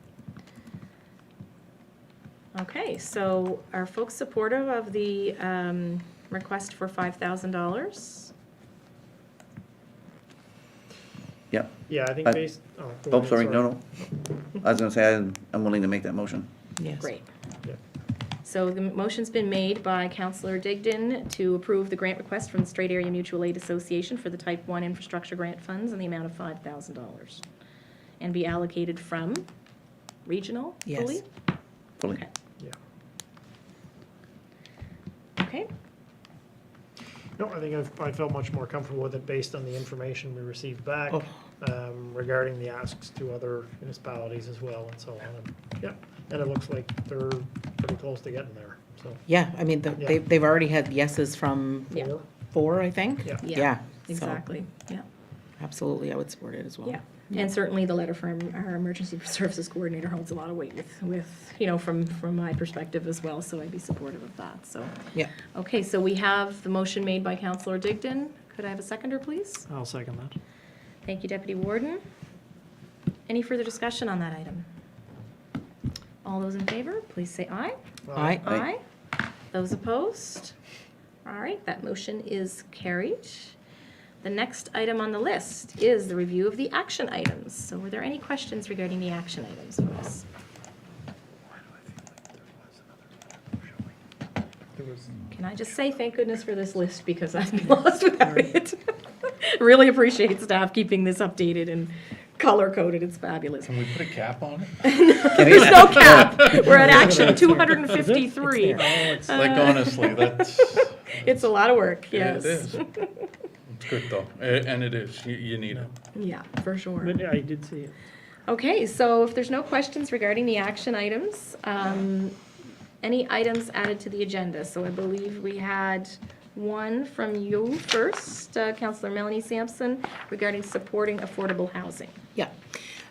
Okay, so are folks supportive of the request for $5,000? yep. Yeah, I think I- based, go Oh, ahead, sorry, no. I was gonna say, I'm willing to make that motion. Yes. Great. Yeah. So the motion's been made by Councillor Digdon to approve the grant request from the Strait Area Mutual Aid Association for the Type 1 Infrastructure Grant Funds in the amount of $5,000. And be allocated from regional Yes. fully? Fully. Okay. Yeah. Okay, No, I think I felt much more comfortable with it based on the information we received back Oh. regarding the asks to other municipalities as well and so on. And, yeah, and it looks like they're pretty close to getting there, so. Yeah, I mean, Yeah. they've already had yeses from Yeah. 4, I think. Yeah. yeah, so exactly, yeah. Absolutely, I would support it as well. Yeah, and certainly the letter from our emergency services coordinator holds a lot of weight with, from my perspective as well, so I'd be supportive of that, so. Yeah. Okay, so we have the motion made by Councillor Digdon. Could I have a seconder, please? I'll second that. Thank you, Deputy Warden. Any further discussion on that item? All those in favor, please say aye. Aye. Aye. Those opposed? All right, that motion is carried. The next item on the list is the review of the action items. So were there any questions regarding the action items for us? There was, Can I just say thank goodness for this list, because I'd be lost without it. Really appreciate staff keeping this updated and color-coded. It's fabulous. Can we put a cap on it? There's no cap. We're at action 253. Like, honestly, that's. It's a lot of work, yes. It is. It's good though, and it is, you need it. Yeah, for sure. but I did see it. Okay, so if there's no questions regarding the action items, any items added to the agenda? So I believe we had one from you first, Councillor Melanie Sampson, regarding supporting affordable housing. Yeah.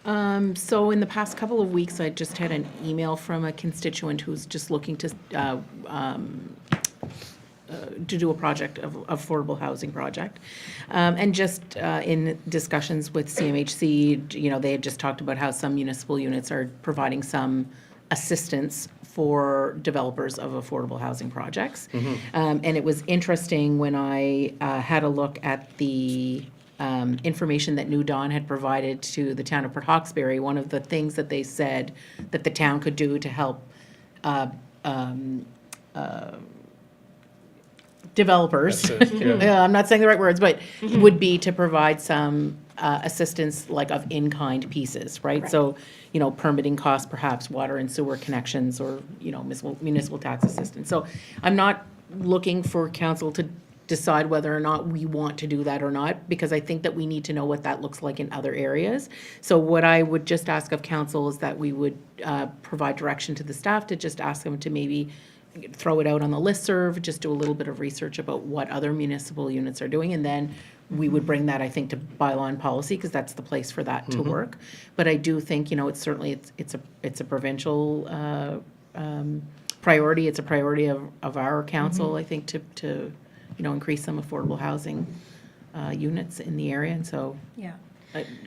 So in the past couple of weeks, I just had an email from a constituent who's just looking to do a project of affordable housing project. And just in discussions with CMHC, you know, they had just talked about how some municipal units are providing some assistance for developers of affordable housing projects. And it was interesting when I had a look at the information that New Dawn had provided to the town of Port Hawkesbury. One of the things that they said that the town could do to help developers, That's it, yeah. I'm not saying the right words, but would be to provide some assistance like of in-kind pieces, right? So, you know, permitting costs, perhaps water and sewer connections, or, you know, municipal tax assistance. So I'm not looking for council to decide whether or not we want to do that or not, because I think that we need to know what that looks like in other areas. So what I would just ask of council is that we would provide direction to the staff to just ask them to maybe throw it out on the listserv, just do a little bit of research about what other municipal units are doing, and then we would bring that, I think, to bylaw and policy, because that's the place for that to work. But I do think, you know, it's certainly, it's a provincial priority. It's a priority of our council, I think, to you know, increase some affordable housing units in the area, and so, Yeah.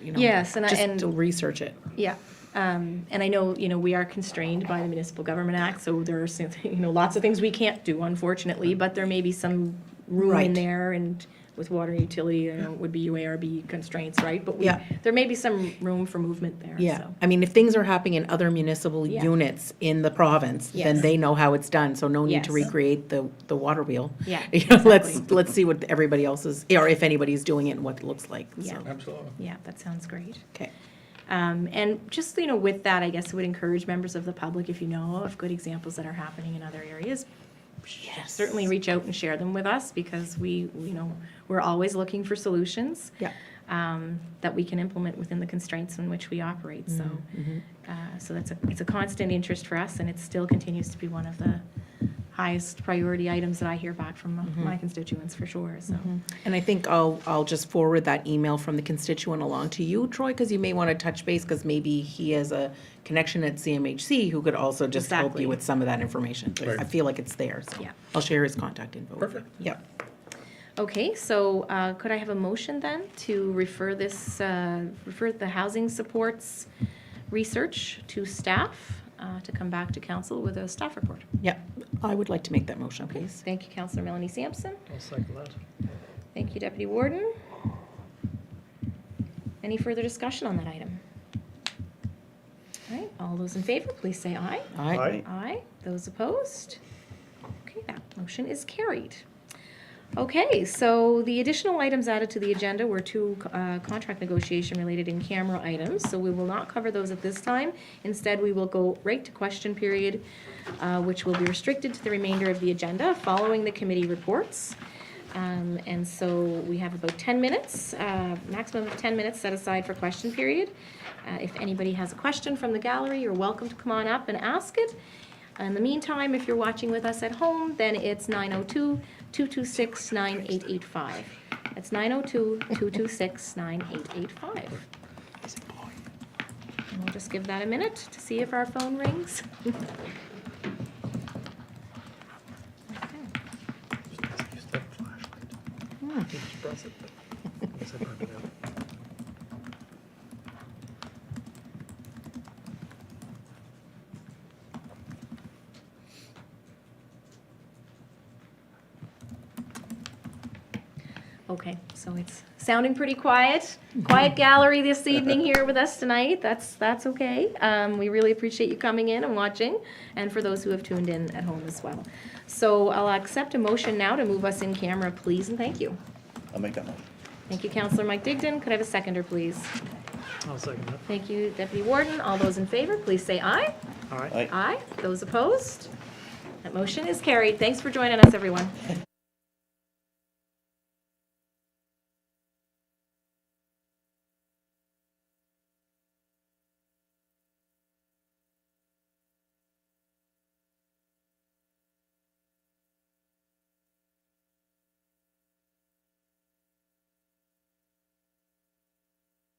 you know, Yes, and just to research it. Yeah, and I know, you know, we are constrained by the Municipal Government Act, so there are, you know, lots of things we can't do, unfortunately, but there may be some room Right. in there, and with water and utility, you know, would be UARB constraints, right? But Yeah. there may be some room for movement there, Yeah, so. I mean, if things are happening in other municipal Yeah. units in the province, then Yes. they know how it's done, so no need to Yes. recreate the water wheel. Yeah, You know, exactly. let's see what everybody else is, or if anybody's doing it and what it looks like, so. Yeah. Absolutely. Yeah, that sounds great. Okay. And just, you know, with that, I guess I would encourage members of the public, if you know of good examples that are happening in other areas, Yes. certainly reach out and share them with us, because we, you know, we're always looking for solutions. Yeah. That we can implement within the constraints in which we operate, so. So it's a constant interest for us, and it still continues to be one of the highest priority items that I hear back from my constituents, for sure, so. And I think I'll just forward that email from the constituent along to you, Troy, because you may want to touch base, because maybe he has a connection at CMHC who could also just help Exactly. you with some of that information. Right. I feel like it's there, so Yeah. I'll share his contact info. Perfect. Yep. Okay, so could I have a motion then to refer the housing supports research to staff, to come back to council with a staff report? Yep. I would like to make that motion, please. Thank you, Councillor Melanie Sampson. I'll second that. Thank you, Deputy Warden. Any further discussion on that item? All right, all those in favor, please say aye. Aye. Aye. Those opposed? Okay, that motion is carried. Okay, so the additional items added to the agenda were two contract negotiation-related in-camera items, so we will not cover those at this time. Instead, we will go right to question period, which will be restricted to the remainder of the agenda following the committee reports. And so we have about 10 minutes, maximum of 10 minutes set aside for question period. If anybody has a question from the gallery, you're welcome to come on up and ask it. In the meantime, if you're watching with us at home, then it's 902-226-9885. That's 902-226-9885. And we'll just give that a minute to see if our phone rings. Use that flashlight. Just press it. Is it burning out? Okay, so it's sounding pretty quiet. Quiet gallery this evening here with us tonight. That's okay. We really appreciate you coming in and watching, and for those who have tuned in at home as well. So I'll accept a motion now to move us in camera, please, and thank you. I'll make that motion. Thank you, Councillor Mike Digdon. Could I have a seconder, please? I'll second that. Thank you, Deputy Warden. All those in favor, please say aye. Aye. Aye. Aye. Those opposed? That motion is carried. Thanks for joining us, everyone.